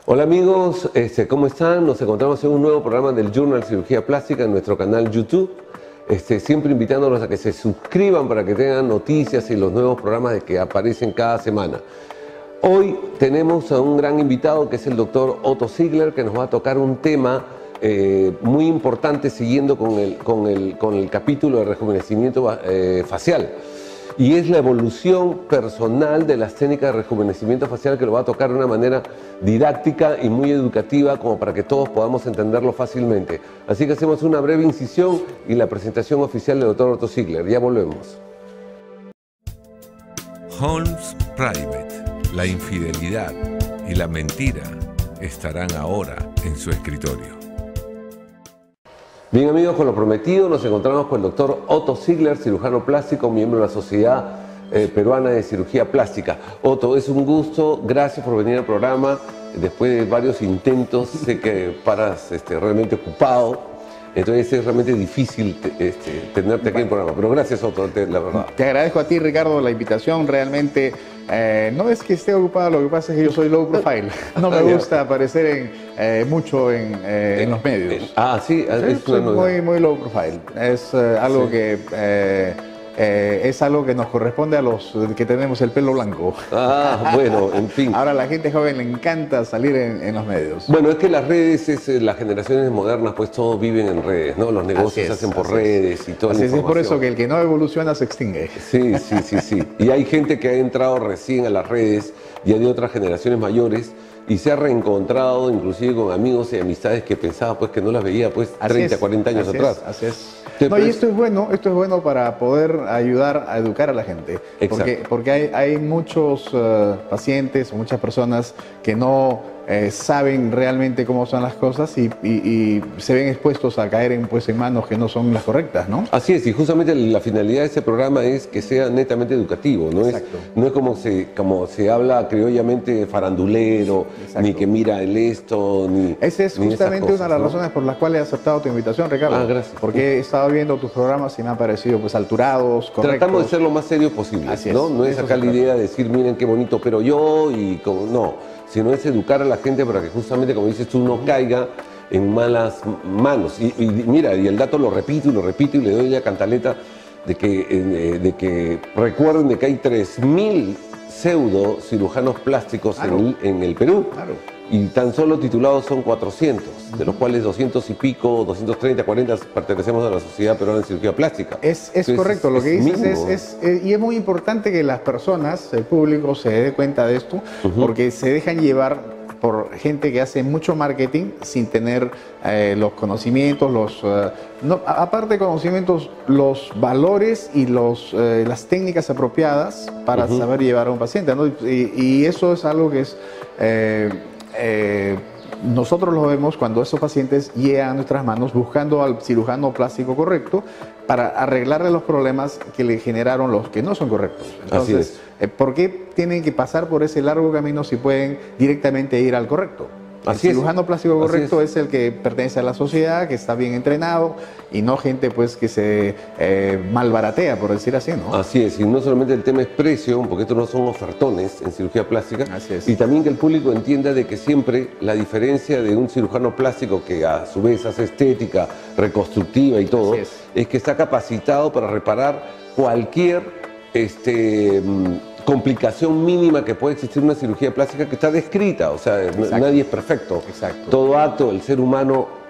Hola amigos, ¿cómo están? Nos encontramos en un nuevo programa del Journal Cirugía Plástica en nuestro canal YouTube. Siempre invitándolos a que se suscriban para que tengan noticias y los nuevos programas que aparecen cada semana. Hoy tenemos a un gran invitado que es el doctor Otto Ziegler, que nos va a tocar un tema muy importante siguiendo con el capítulo de rejuvenecimiento facial. Y es la evolución personal de las técnicas de rejuvenecimiento facial, que lo va a tocar de una manera didáctica y muy educativa, como para que todos podamos entenderlo fácilmente. Así que hacemos una breve incisión y la presentación oficial del doctor Otto Ziegler. Ya volvemos. Holmes Private, la infidelidad y la mentira estarán ahora en su escritorio. Bien amigos, con lo prometido nos encontramos con el doctor Otto Ziegler, cirujano plástico, miembro de la Sociedad Peruana de Cirugía Plástica. Otto, es un gusto, gracias por venir al programa. Después de varios intentos, sé que paras realmente ocupado, entonces es realmente difícil tenerte aquí en el programa. Pero gracias Otto, la verdad. Te agradezco a ti, Ricardo, la invitación. Realmente no es que esté ocupado, lo que pasa es que yo soy low profile. No me gusta aparecer mucho en los medios. Sí, soy muy low profile. Es algo que es algo que nos corresponde a los que tenemos el pelo blanco. Bueno, en fin. Ahora a la gente joven le encanta salir en los medios. Bueno, es que las redes, las generaciones modernas, pues todos viven en redes, ¿no? Los negocios se hacen por redes y todo. Así es por eso que el que no evoluciona se extingue. Sí. Y hay gente que ha entrado recién a las redes, ya de otras generaciones mayores, y se ha reencontrado inclusive con amigos y amistades que pensaba pues que no las veía pues 30, 40 años atrás. Así es. No, y esto es bueno para poder ayudar a educar a la gente. Porque hay muchos pacientes, muchas personas que no saben realmente cómo son las cosas y se ven expuestos a caer en manos que no son las correctas, ¿no? Así es, y justamente la finalidad de este programa es que sea netamente educativo, no es como se habla criollamente farandulero, ni que mira el esto, ni... Esa es justamente una de las razones por las cuales he aceptado tu invitación, Ricardo. Gracias. Porque he estado viendo tus programas y me han parecido alturados, correctos. Tratamos de ser lo más serio posible, ¿no? No es acá la idea de decir, miren qué bonito, pero yo, sino es educar a la gente para que justamente, como dices tú, no caiga en malas manos. Y mira, y el dato lo repito y le doy la cantaleta de que recuerden de que hay 3.000 pseudo cirujanos plásticos en el Perú. Claro. Y tan solo titulados son 400, de los cuales 200 y pico, 230, 40 pertenecemos a la Sociedad Peruana de Cirugía Plástica. Es correcto, lo que dices y es muy importante que las personas, el público, se dé cuenta de esto, porque se dejan llevar por gente que hace mucho marketing sin tener los conocimientos, aparte de conocimientos, los valores y las técnicas apropiadas para saber llevar a un paciente, ¿no? Y eso es algo que es... nosotros lo vemos cuando esos pacientes llegan a nuestras manos buscando al cirujano plástico correcto para arreglarle los problemas que le generaron los que no son correctos. Entonces, ¿por qué tienen que pasar por ese largo camino si pueden directamente ir al correcto? El cirujano plástico correcto es el que pertenece a la sociedad, que está bien entrenado y no gente pues que se malbaratea, por decir así, ¿no? Así es, y no solamente el tema es precio, porque estos no son ofertones en cirugía plástica, así es. Y también que el público entienda de que siempre la diferencia de un cirujano plástico que a su vez hace estética, reconstructiva y todo, es que está capacitado para reparar cualquier complicación mínima que puede existir en una cirugía plástica que está descrita, o sea, nadie es perfecto. Todo acto del ser humano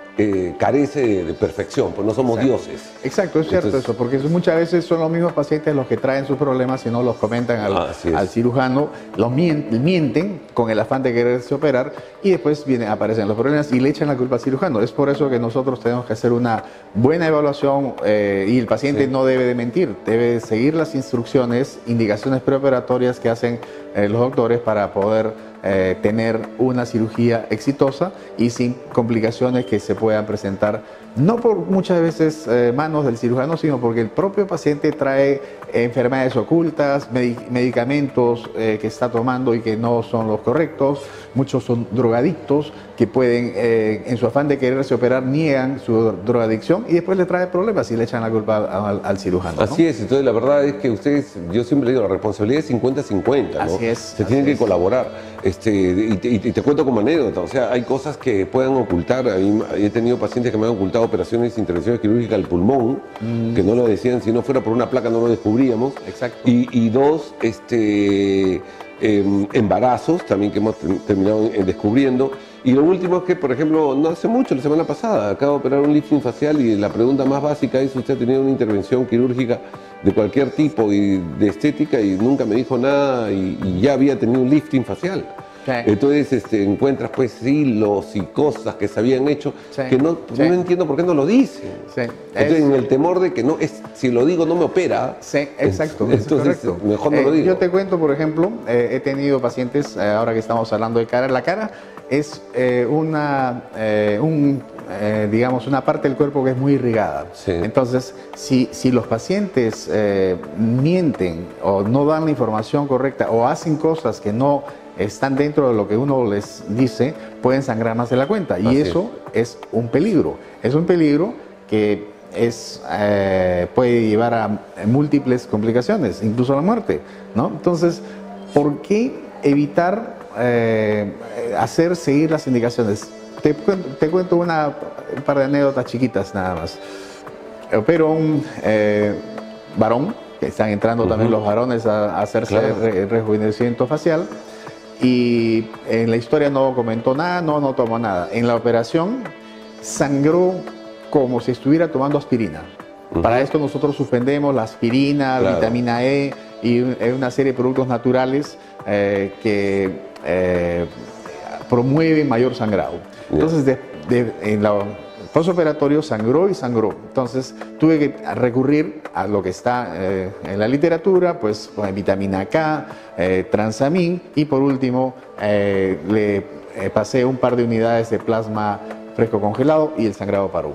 carece de perfección, pues no somos dioses. Exacto, es cierto. Entonces, eso, porque muchas veces son los mismos pacientes los que traen sus problemas y no los comentan al cirujano, los mienten con el afán de quererse operar y después aparecen los problemas y le echan la culpa al cirujano. Es por eso que nosotros tenemos que hacer una buena evaluación y el paciente no debe de mentir, debe seguir las instrucciones, indicaciones preoperatorias que hacen los doctores para poder tener una cirugía exitosa y sin complicaciones que se puedan presentar, no por muchas veces manos del cirujano, sino porque el propio paciente trae enfermedades ocultas, medicamentos que está tomando y que no son los correctos. Muchos son drogadictos que pueden, en su afán de quererse operar, niegan su drogadicción y después le trae problemas y le echan la culpa al cirujano, ¿no? Así es, entonces la verdad es que ustedes, yo siempre digo, la responsabilidad es 50-50, ¿no? Así es. Se tienen que colaborar. Y te cuento como anécdota, o sea, hay cosas que puedan ocultar. He tenido pacientes que me han ocultado operaciones, intervenciones quirúrgicas del pulmón, que no lo decían, si no fuera por una placa no lo descubríamos. Exacto. Y dos, embarazos también que hemos terminado descubriendo. Y lo último es que, por ejemplo, no hace mucho, la semana pasada, acabo de operar un lifting facial y la pregunta más básica es: ¿usted ha tenido una intervención quirúrgica de cualquier tipo y de estética? Y nunca me dijo nada y ya había tenido un lifting facial. Sí. Entonces encuentras pues hilos y cosas que se habían hecho, sí, que no entiendo por qué no lo dicen. Sí. Entonces en el temor de que si lo digo no me opera. Sí, exacto. Entonces mejor no lo digo. Yo te cuento, por ejemplo, he tenido pacientes, ahora que estamos hablando de cara, la cara es digamos, una parte del cuerpo que es muy irrigada. Sí. Entonces, si los pacientes mienten o no dan la información correcta o hacen cosas que no están dentro de lo que uno les dice, pueden sangrar más de la cuenta. Y eso es un peligro. Es un peligro que puede llevar a múltiples complicaciones, incluso a la muerte, ¿no? Entonces, ¿por qué evitar seguir las indicaciones? Te cuento un par de anécdotas chiquitas nada más. Opero un varón, que están entrando también los varones a hacerse rejuvenecimiento facial, y en la historia no comentó nada, no tomó nada. En la operación sangró como si estuviera tomando aspirina. Para esto nosotros suspendemos la aspirina, vitamina E y una serie de productos naturales que promueven mayor sangrado. Entonces, en la postoperatorio sangró y sangró. Entonces, tuve que recurrir a lo que está en la literatura, pues con vitamina K, transamin, y por último le pasé un par de unidades de plasma fresco congelado y el sangrado paró.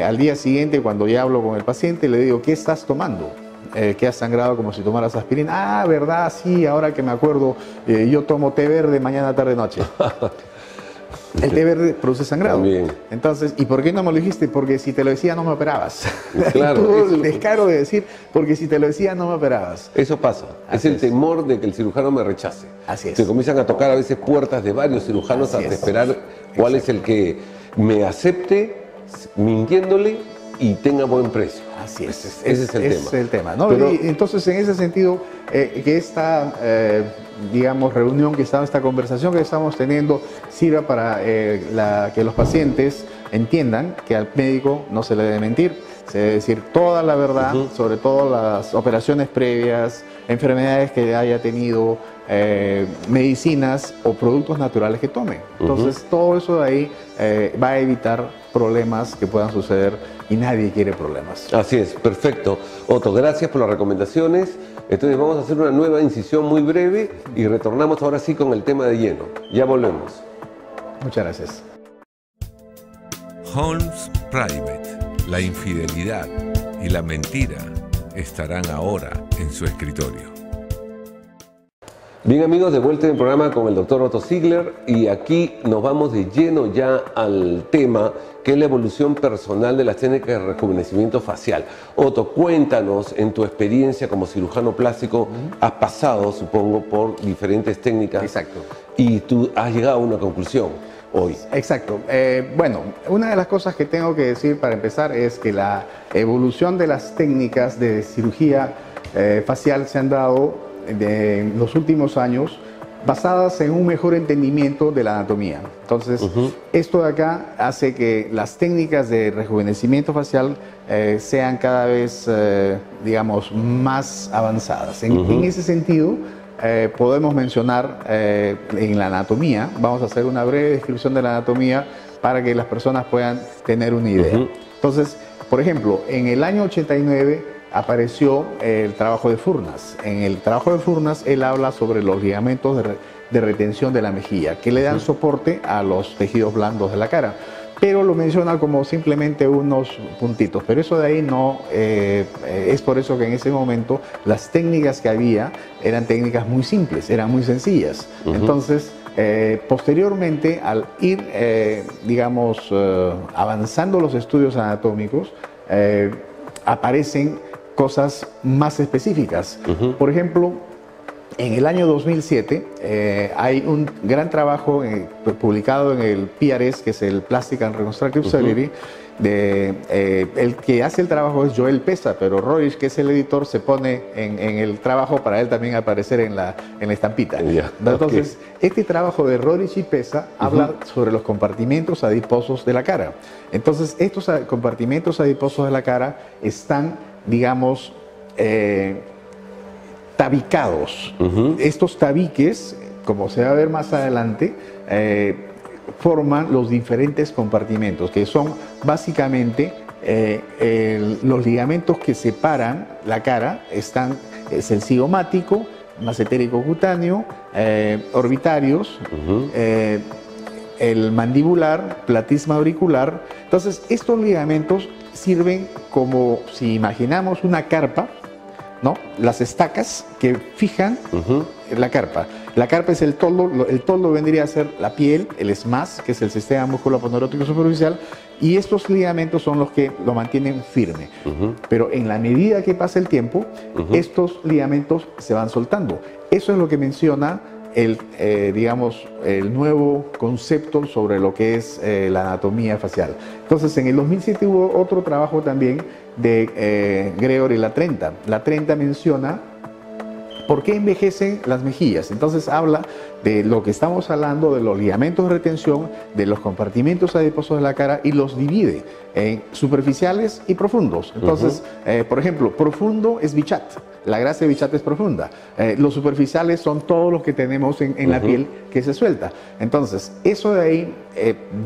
Al día siguiente, cuando ya hablo con el paciente, le digo: ¿qué estás tomando? Que has sangrado como si tomaras aspirina. Ah, ¿verdad? Sí, ahora que me acuerdo, yo tomo té verde mañana, tarde, noche. El té verde produce sangrado. También. Entonces, ¿y por qué no me lo dijiste? Porque si te lo decía no me operabas. Claro. Tuvo el descaro de decir: porque si te lo decía no me operabas. Eso pasa. Es el temor de que el cirujano me rechace. Así es. Se comienzan a tocar a veces puertas de varios cirujanos hasta esperar cuál es el que me acepte mintiéndole y tenga buen precio. Así es. Ese es el tema. Es el tema, ¿no? Pero, y entonces, en ese sentido, que esta, digamos, reunión, esta conversación que estamos teniendo sirva para que los pacientes entiendan que al médico no se le debe mentir. Se debe decir toda la verdad, sobre todo las operaciones previas, enfermedades que haya tenido, medicinas o productos naturales que tome. Entonces, todo eso de ahí va a evitar problemas que puedan suceder, y nadie quiere problemas. Así es, perfecto. Otto, gracias por las recomendaciones. Entonces vamos a hacer una nueva incisión muy breve y retornamos ahora sí con el tema de lleno. Ya volvemos. Muchas gracias. Holmes Private, la infidelidad y la mentira estarán ahora en su escritorio. Bien, amigos, de vuelta en el programa con el doctor Otto Ziegler, y aquí nos vamos de lleno ya al tema que es la evolución personal de las técnicas de rejuvenecimiento facial. Otto, cuéntanos, en tu experiencia como cirujano plástico, has pasado, supongo, por diferentes técnicas. Exacto. Y tú has llegado a una conclusión hoy. Exacto. Bueno, una de las cosas que tengo que decir para empezar es que la evolución de las técnicas de cirugía facial se han dado en los últimos años basadas en un mejor entendimiento de la anatomía. Entonces, esto de acá hace que las técnicas de rejuvenecimiento facial sean cada vez, digamos, más avanzadas. En ese sentido, podemos mencionar en la anatomía, vamos a hacer una breve descripción de la anatomía para que las personas puedan tener una idea. Entonces, por ejemplo, en el año 89 apareció el trabajo de Furnas. En el trabajo de Furnas, él habla sobre los ligamentos de retención de la mejilla, que le dan soporte a los tejidos blandos de la cara. Pero lo menciona como simplemente unos puntitos. Pero eso de ahí no, es por eso que en ese momento las técnicas que había eran técnicas muy simples, eran muy sencillas. Entonces, posteriormente, al ir, digamos, avanzando los estudios anatómicos, aparecen cosas más específicas. Por ejemplo, En el año 2007 hay un gran trabajo publicado en el PRS, que es el Plastic and Reconstructive Surgery. El que hace el trabajo es Joel Pesa, pero Roich, que es el editor, se pone en el trabajo para él también aparecer en la estampita. Entonces, este trabajo de Roich y Pesa habla sobre los compartimentos adiposos de la cara. Entonces, estos compartimentos adiposos de la cara están, digamos, tabicados. Estos tabiques, como se va a ver más adelante, forman los diferentes compartimentos, que son básicamente los ligamentos que separan la cara. Es el cigomático, macetérico cutáneo, orbitarios, el mandibular, platisma auricular. Entonces, estos ligamentos sirven como, si imaginamos una carpa, ¿no? Las estacas que fijan la carpa. La carpa es el toldo vendría a ser la piel, el SMAS, que es el sistema músculo-aponeurótico superficial, y estos ligamentos son los que lo mantienen firme. Pero en la medida que pasa el tiempo, estos ligamentos se van soltando. Eso es lo que menciona digamos, el nuevo concepto sobre lo que es la anatomía facial. Entonces, en el 2007 hubo otro trabajo también de Gregory Latrenta. Latrenta menciona por qué envejecen las mejillas. Entonces habla de lo que estamos hablando, de los ligamentos de retención, de los compartimentos adiposos de la cara, y los divide en superficiales y profundos. Entonces, por ejemplo, profundo es Bichat. La grasa de Bichat es profunda. Los superficiales son todos los que tenemos en la piel que se suelta. Entonces, eso de ahí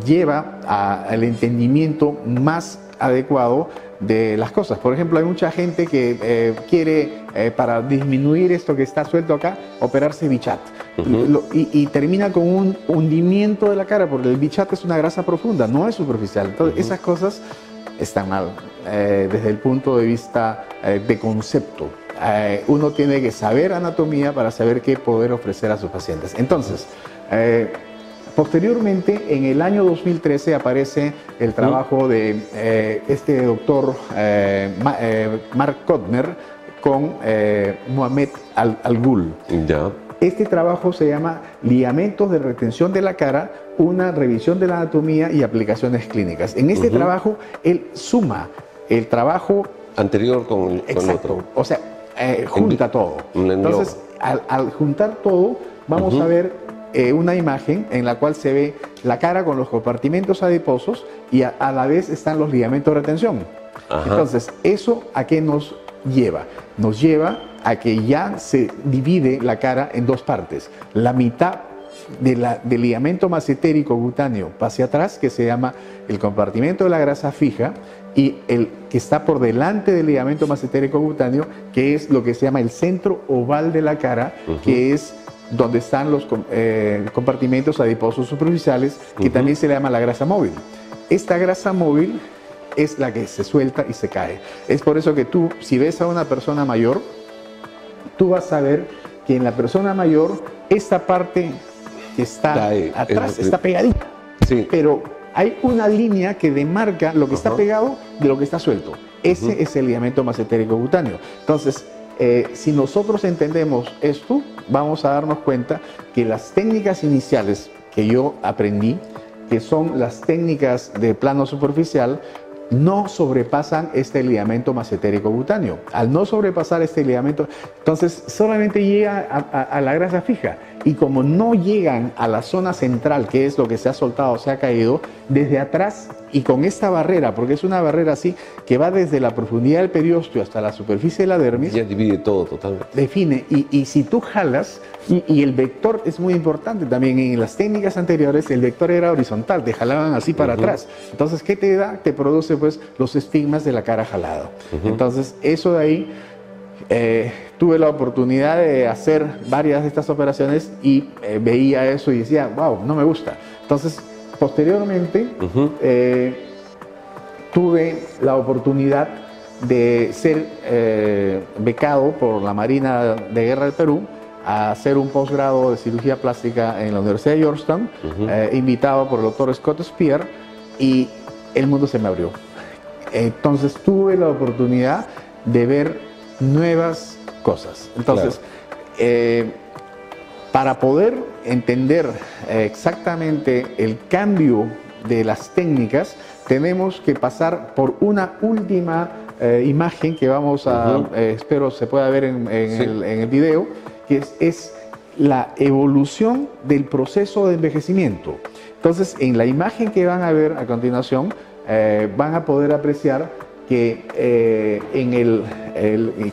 lleva al entendimiento más adecuado de las cosas. Por ejemplo, hay mucha gente que quiere, para disminuir esto que está suelto acá, operarse Bichat. Y termina con un hundimiento de la cara, porque el Bichat es una grasa profunda, no es superficial. Entonces, esas cosas están mal desde el punto de vista de concepto. Uno tiene que saber anatomía para saber qué poder ofrecer a sus pacientes. Entonces, posteriormente, en el año 2013 aparece el trabajo de este doctor Mark Kotner con Mohamed Al-Ghul. Este trabajo se llama Ligamentos de retención de la cara, una revisión de la anatomía y aplicaciones clínicas. En este trabajo, él suma el trabajo anterior con otro. O sea, junta todo. Entonces, al juntar todo, vamos a ver una imagen en la cual se ve la cara con los compartimentos adiposos y a la vez están los ligamentos de retención. Entonces, ¿eso a qué nos lleva? Nos lleva a que ya se divide la cara en dos partes. La mitad del ligamento macetérico cutáneo hacia atrás, que se llama el compartimento de la grasa fija, y el que está por delante del ligamento macetérico cutáneo, que es lo que se llama el centro oval de la cara, que es donde están los compartimentos adiposos superficiales, que también se le llama la grasa móvil. Esta grasa móvil es la que se suelta y se cae. Es por eso que tú, si ves a una persona mayor, tú vas a ver que en la persona mayor, esta parte que está atrás está pegadita. Pero hay una línea que demarca lo que está pegado de lo que está suelto. Ese es el ligamento macetérico cutáneo. Entonces, si nosotros entendemos esto, vamos a darnos cuenta que las técnicas iniciales que yo aprendí, que son las técnicas de plano superficial, no sobrepasan este ligamento macetérico cutáneo. Al no sobrepasar este ligamento, entonces solamente llega a la grasa fija. Y como no llegan a la zona central, que es lo que se ha soltado, se ha caído, desde atrás y con esta barrera, porque es una barrera así, que va desde la profundidad del periósteo hasta la superficie de la dermis. Ya divide todo totalmente. Define. Y si tú jalas, y el vector es muy importante también. En las técnicas anteriores el vector era horizontal, te jalaban así para atrás. Entonces, ¿qué te da? Te produce pues los estigmas de la cara jalada. Entonces, eso de ahí, tuve la oportunidad de hacer varias de estas operaciones y veía eso y decía, wow, no me gusta. Entonces, posteriormente, tuve la oportunidad de ser becado por la Marina de Guerra del Perú a hacer un posgrado de cirugía plástica en la Universidad de Georgetown, invitado por el doctor Scott Spear, y el mundo se me abrió. Entonces tuve la oportunidad de ver nuevas cosas. Entonces, Para poder entender exactamente el cambio de las técnicas, tenemos que pasar por una última imagen que vamos a, espero se pueda ver en el video, que es la evolución del proceso de envejecimiento. Entonces, en la imagen que van a ver a continuación, van a poder apreciar que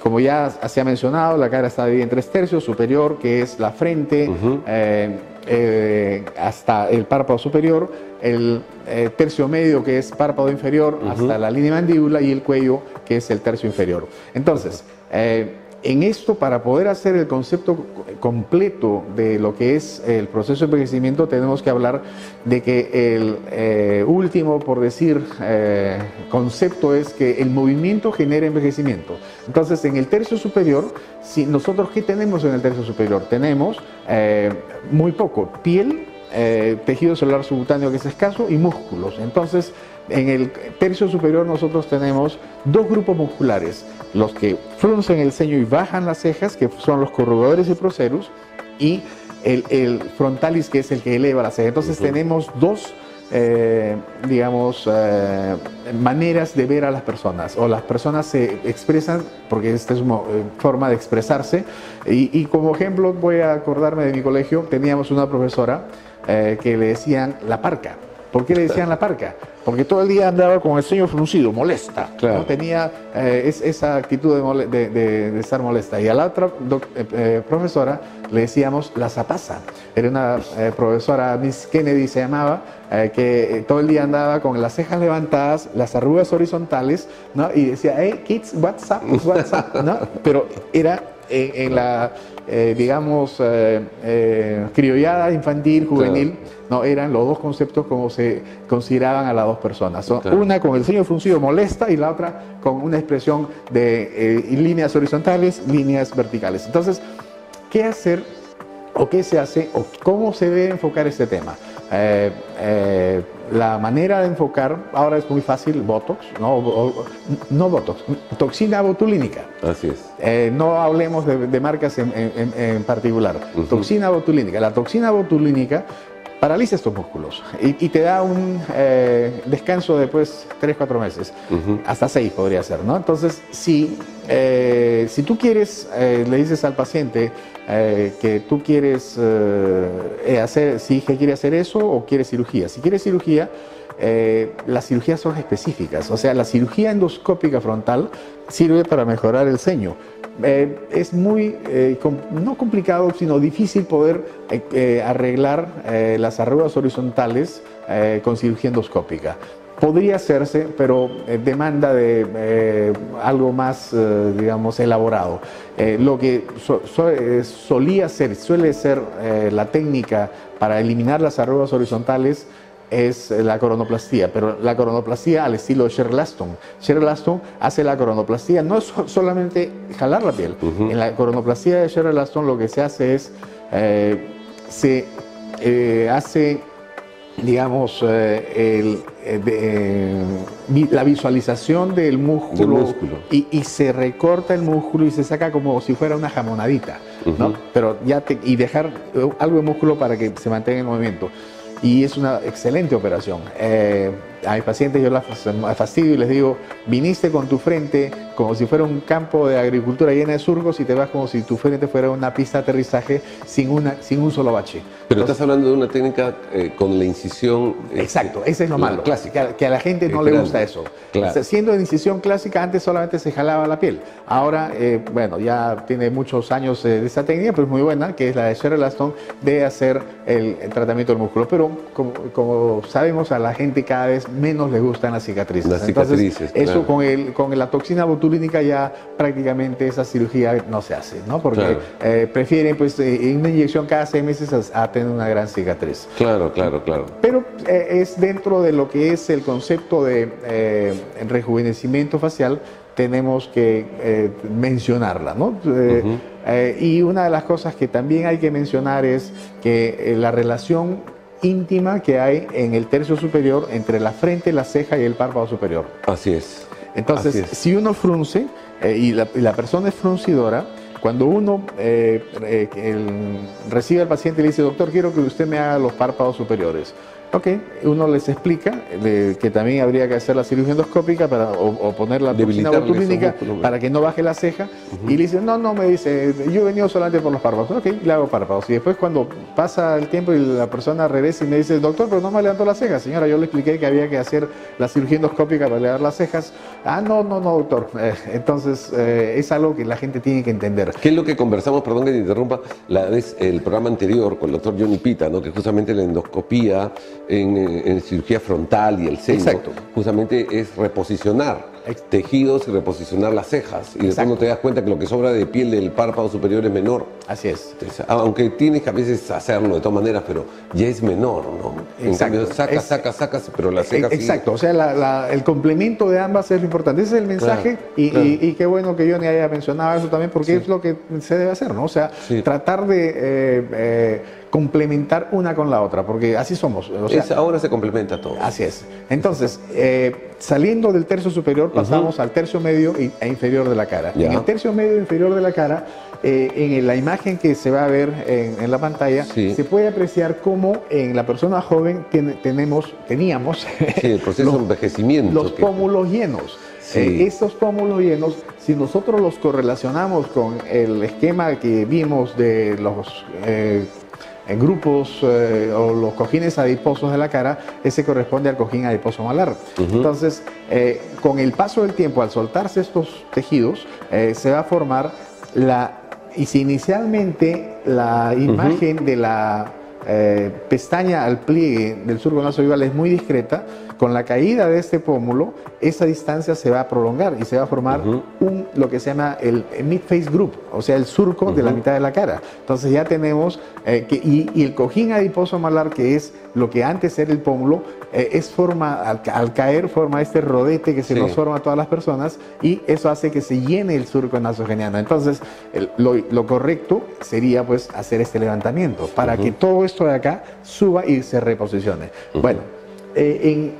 como ya se ha mencionado, la cara está dividida en 3 tercios: superior, que es la frente, hasta el párpado superior; el tercio medio, que es párpado inferior, hasta la línea de mandíbula; y el cuello, que es el tercio inferior. Entonces, en esto, para poder hacer el concepto completo de lo que es el proceso de envejecimiento, tenemos que hablar de que el último, por decir, concepto es que el movimiento genera envejecimiento. Entonces, en el tercio superior, si nosotros, ¿qué tenemos en el tercio superior? Tenemos muy poco: piel, tejido celular subcutáneo, que es escaso, y músculos. Entonces, en el tercio superior nosotros tenemos 2 grupos musculares: los que fruncen el ceño y bajan las cejas, que son los corrugadores y procerus, y el frontalis, que es el que eleva las cejas. Entonces tenemos 2 maneras de ver a las personas, o las personas se expresan, porque esta es una forma de expresarse. Y como ejemplo, voy a acordarme de mi colegio. Teníamos una profesora que le decían la parca. ¿Por qué le decían la parca? Porque todo el día andaba con el ceño fruncido, molesta. Claro. ¿No? Tenía esa actitud de estar molesta. Y a la otra profesora le decíamos la zapaza. Era una profesora, Miss Kennedy se llamaba, que todo el día andaba con las cejas levantadas, las arrugas horizontales, ¿no? Y decía: hey kids, what's up, what's up, ¿no? Pero era en la, criollada infantil, juvenil. Claro. No, eran los 2 conceptos como se consideraban a las 2 personas. Claro. Una con el ceño fruncido, molesta, y la otra con una expresión de líneas horizontales, líneas verticales. Entonces, ¿qué hacer, o qué se hace, o cómo se debe enfocar este tema? La manera de enfocar ahora es muy fácil: Botox, no Botox, toxina botulínica. Así es. No hablemos de marcas en particular. Toxina botulínica. La toxina botulínica paraliza estos músculos y te da un descanso de 3-4 meses, hasta 6 podría ser, ¿no? Entonces, si tú quieres, le dices al paciente que tú quieres que quiere hacer eso, o quiere cirugía. Si quiere cirugía, las cirugías son específicas. O sea, la cirugía endoscópica frontal sirve para mejorar el ceño. Es muy, no complicado, sino difícil poder arreglar las arrugas horizontales con cirugía endoscópica. Podría hacerse, pero demanda de algo más, elaborado. Lo que suele ser la técnica para eliminar las arrugas horizontales es la coronoplastía, pero la coronoplastía al estilo de Sheryl Laston. Sheryl Laston hace la coronoplastía, no es solamente jalar la piel. En la coronoplastía de Sheryl Laston lo que se hace es, hace, la visualización del músculo, y se recorta el músculo y se saca como si fuera una jamonadita, ¿no? Pero y dejar algo de músculo para que se mantenga en movimiento. Y es una excelente operación. A mis pacientes yo las fastidio y les digo: viniste con tu frente como si fuera un campo de agricultura llena de surcos, y te vas como si tu frente fuera una pista de aterrizaje sin un solo bache. Pero estás hablando de una técnica con la incisión... Exacto, ese es lo malo, clásica. Que a la gente no le gusta eso. Claro. O sea, siendo de incisión clásica, antes solamente se jalaba la piel. Ahora, ya tiene muchos años de esa técnica, pero es muy buena, que es la de Sheryl Laston, de hacer el tratamiento del músculo. Pero como sabemos, a la gente cada vez menos le gustan las cicatrices. Entonces, eso con la toxina botulínica ya prácticamente esa cirugía no se hace, ¿no? Porque prefieren una inyección cada 6 meses a tener una gran cicatriz. Claro. Pero es dentro de lo que es el concepto de rejuvenecimiento facial, tenemos que mencionarla, ¿no? Y una de las cosas que también hay que mencionar es que la relación íntima que hay en el tercio superior entre la frente, la ceja y el párpado superior. Así es. Entonces, si uno frunce y la persona es fruncidora, cuando uno recibe al paciente y le dice, doctor, quiero que usted me haga los párpados superiores. Ok, uno les explica que también habría que hacer la cirugía endoscópica o poner la toxina botulínica para que no baje la ceja. Y le dicen, no, me dice, yo he venido solamente por los párpados. Ok, le hago párpados. Y después cuando pasa el tiempo y la persona regresa y me dice, doctor, pero no me levantó las cejas. Señora, yo le expliqué que había que hacer la cirugía endoscópica para levantar las cejas. Ah, no, doctor. Entonces, es algo que la gente tiene que entender. ¿Qué es lo que conversamos, perdón que te interrumpa, el programa anterior con el doctor Johnny Pita, ¿no? Que justamente la endoscopía en cirugía frontal y el seno, exacto, justamente es reposicionar tejidos y reposicionar las cejas. Y después no te das cuenta que lo que sobra de piel del párpado superior es menor. Así es. Entonces, aunque tienes que a veces hacerlo de todas maneras, pero ya es menor, ¿no? En cambio, sacas, pero la ceja exacto, sigue. O sea, el complemento de ambas es lo importante. Ese es el mensaje, claro, y qué bueno que Johnny haya mencionado eso también, porque es lo que se debe hacer, ¿no? O sea, tratar de complementar una con la otra, porque así somos. O sea, ahora se complementa todo. Así es. Entonces, saliendo del tercio superior, pasamos al tercio medio e inferior de la cara. En el tercio medio e inferior de la cara, en la imagen que se va a ver en la pantalla, se puede apreciar cómo en la persona joven teníamos el proceso de envejecimiento. Los pómulos llenos. Estos pómulos llenos, si nosotros los correlacionamos con el esquema que vimos de los grupos o los cojines adiposos de la cara, ese corresponde al cojín adiposo malar. Entonces, con el paso del tiempo, al soltarse estos tejidos, se va a formar si inicialmente la imagen de la pestaña al pliegue del surco nasovival es muy discreta, con la caída de este pómulo, esa distancia se va a prolongar y se va a formar lo que se llama el mid-face group, o sea, el surco de la mitad de la cara. Entonces ya tenemos, y el cojín adiposo malar, que es lo que antes era el pómulo, al caer forma este rodete que se nos forma a todas las personas, y eso hace que se llene el surco nasogeniano. Entonces, lo correcto sería pues hacer este levantamiento para que todo esto de acá suba y se reposicione. Bueno,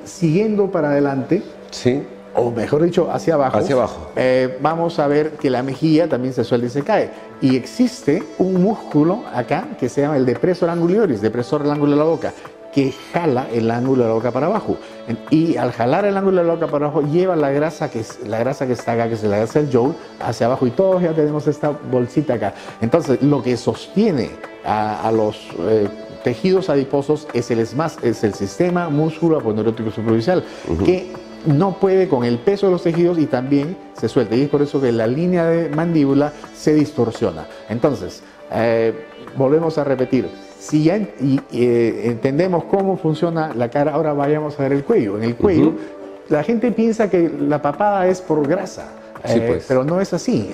siguiendo para adelante, o mejor dicho, hacia abajo, vamos a ver que la mejilla también se suelta y se cae. Y existe un músculo acá que se llama el depresor angulioris, depresor del ángulo de la boca, que jala el ángulo de la boca para abajo. Y al jalar el ángulo de la boca para abajo, lleva la grasa que está acá, que es la grasa del jowl, hacia abajo. Y todos ya tenemos esta bolsita acá. Entonces, lo que sostiene a los tejidos adiposos es el sistema músculo aponeurótico superficial, que no puede con el peso de los tejidos y también se suelta. Y es por eso que la línea de mandíbula se distorsiona. Entonces, volvemos a repetir. Si ya entendemos cómo funciona la cara, ahora vayamos a ver el cuello. En el cuello, la gente piensa que la papada es por grasa. Pero no es así,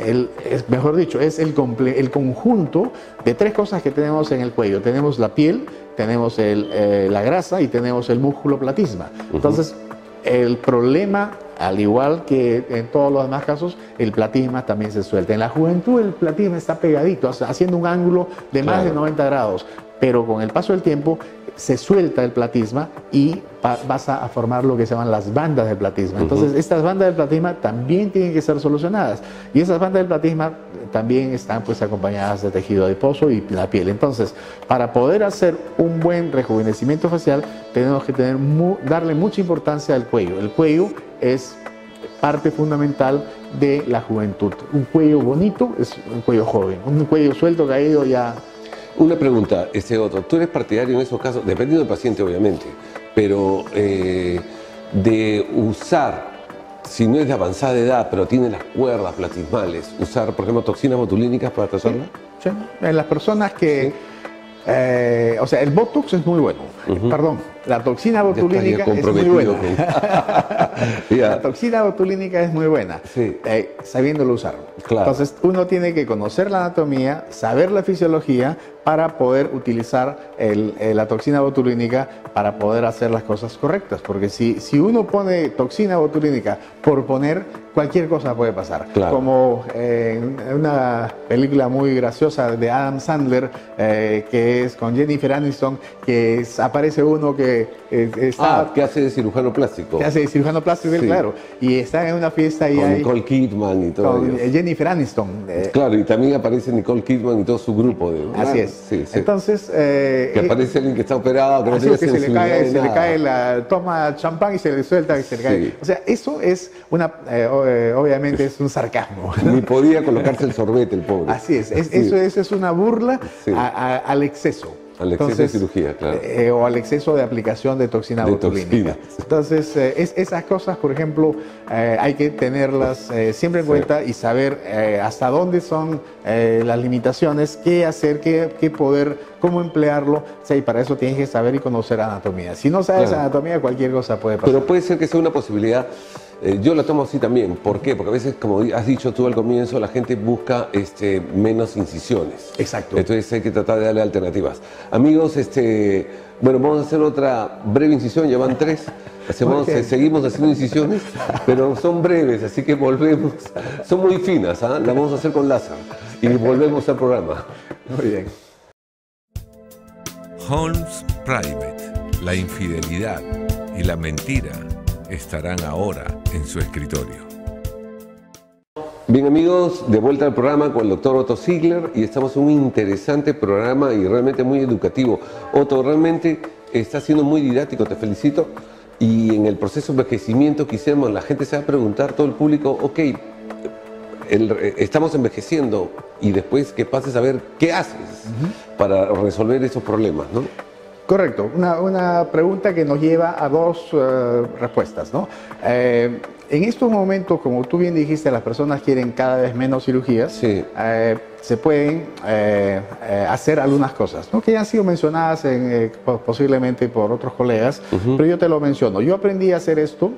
mejor dicho, es el conjunto de tres cosas que tenemos en el cuello. Tenemos la piel, tenemos la grasa y tenemos el músculo platisma. Entonces, el problema, al igual que en todos los demás casos, el platisma también se suelta. En la juventud el platisma está pegadito, haciendo un ángulo de más de 90 grados, pero con el paso del tiempo se suelta el platisma y vas a formar lo que se llaman las bandas del platisma. Entonces, estas bandas del platisma también tienen que ser solucionadas. Y esas bandas del platisma también están pues acompañadas de tejido adiposo y la piel. Entonces, para poder hacer un buen rejuvenecimiento facial, tenemos que darle mucha importancia al cuello. El cuello es parte fundamental de la juventud. Un cuello bonito es un cuello joven. Un cuello suelto, caído, ya... Una pregunta, ¿tú eres partidario en esos casos, dependiendo del paciente obviamente, pero de usar, si no es de avanzada edad, pero tiene las cuerdas platismales, usar, por ejemplo, toxinas botulínicas para tratarla? Sí. En las personas que... o sea, el Botox es muy bueno. Perdón, la toxina botulínica es muy buena. La toxina botulínica es muy buena, sabiéndolo usar. Entonces, uno tiene que conocer la anatomía, saber la fisiología para poder utilizar la toxina botulínica para poder hacer las cosas correctas. Porque si uno pone toxina botulínica por poner, cualquier cosa puede pasar. Como en una película muy graciosa de Adam Sandler, que es con Jennifer Aniston, que aparece uno que ¿qué hace de cirujano plástico? ¿Qué hace de cirujano plástico? Sí. Claro. Y están en una fiesta y con Nicole Kidman y todo. Con Jennifer Aniston. Claro, y también aparece Nicole Kidman y todo su grupo. Así es. Sí, sí. Entonces... que aparece alguien que está operado, que no tiene sensibilidad. Se le cae toma champán y se le suelta y se le cae. O sea, eso es obviamente es un sarcasmo, ¿no? Ni podía colocarse el sorbete el pobre. Así es. Eso es una burla al exceso. Al exceso de cirugía, claro. O al exceso de aplicación de toxina botulínica. Entonces, esas cosas, por ejemplo, hay que tenerlas siempre en cuenta y saber hasta dónde son las limitaciones, qué hacer, qué poder, cómo emplearlo. O sea, y para eso tienes que saber y conocer anatomía. Si no sabes anatomía, cualquier cosa puede pasar. Pero puede ser que sea una posibilidad. Yo la tomo así también. ¿Por qué? Porque a veces, como has dicho tú al comienzo, la gente busca menos incisiones. Exacto. Entonces hay que tratar de darle alternativas. Amigos, bueno, vamos a hacer otra breve incisión, ya van 3. Seguimos haciendo incisiones, pero son breves, así que volvemos. Son muy finas, ¿ah? La vamos a hacer con láser. Y volvemos al programa. Muy bien. Holmes Private, la infidelidad y la mentira estarán ahora en su escritorio. Bien amigos, de vuelta al programa con el doctor Otto Ziegler y estamos en un interesante programa y realmente muy educativo. Otto, realmente está siendo muy didáctico, te felicito. Y en el proceso de envejecimiento que hicimos, la gente se va a preguntar, todo el público, ok, estamos envejeciendo y después que pases a ver qué haces para resolver esos problemas, ¿no? Correcto, una pregunta que nos lleva a 2 respuestas, ¿no? En estos momentos, como tú bien dijiste, las personas quieren cada vez menos cirugías. Sí. Se pueden hacer algunas cosas, ¿no? Que ya han sido mencionadas posiblemente por otros colegas, pero yo te lo menciono. Yo aprendí a hacer esto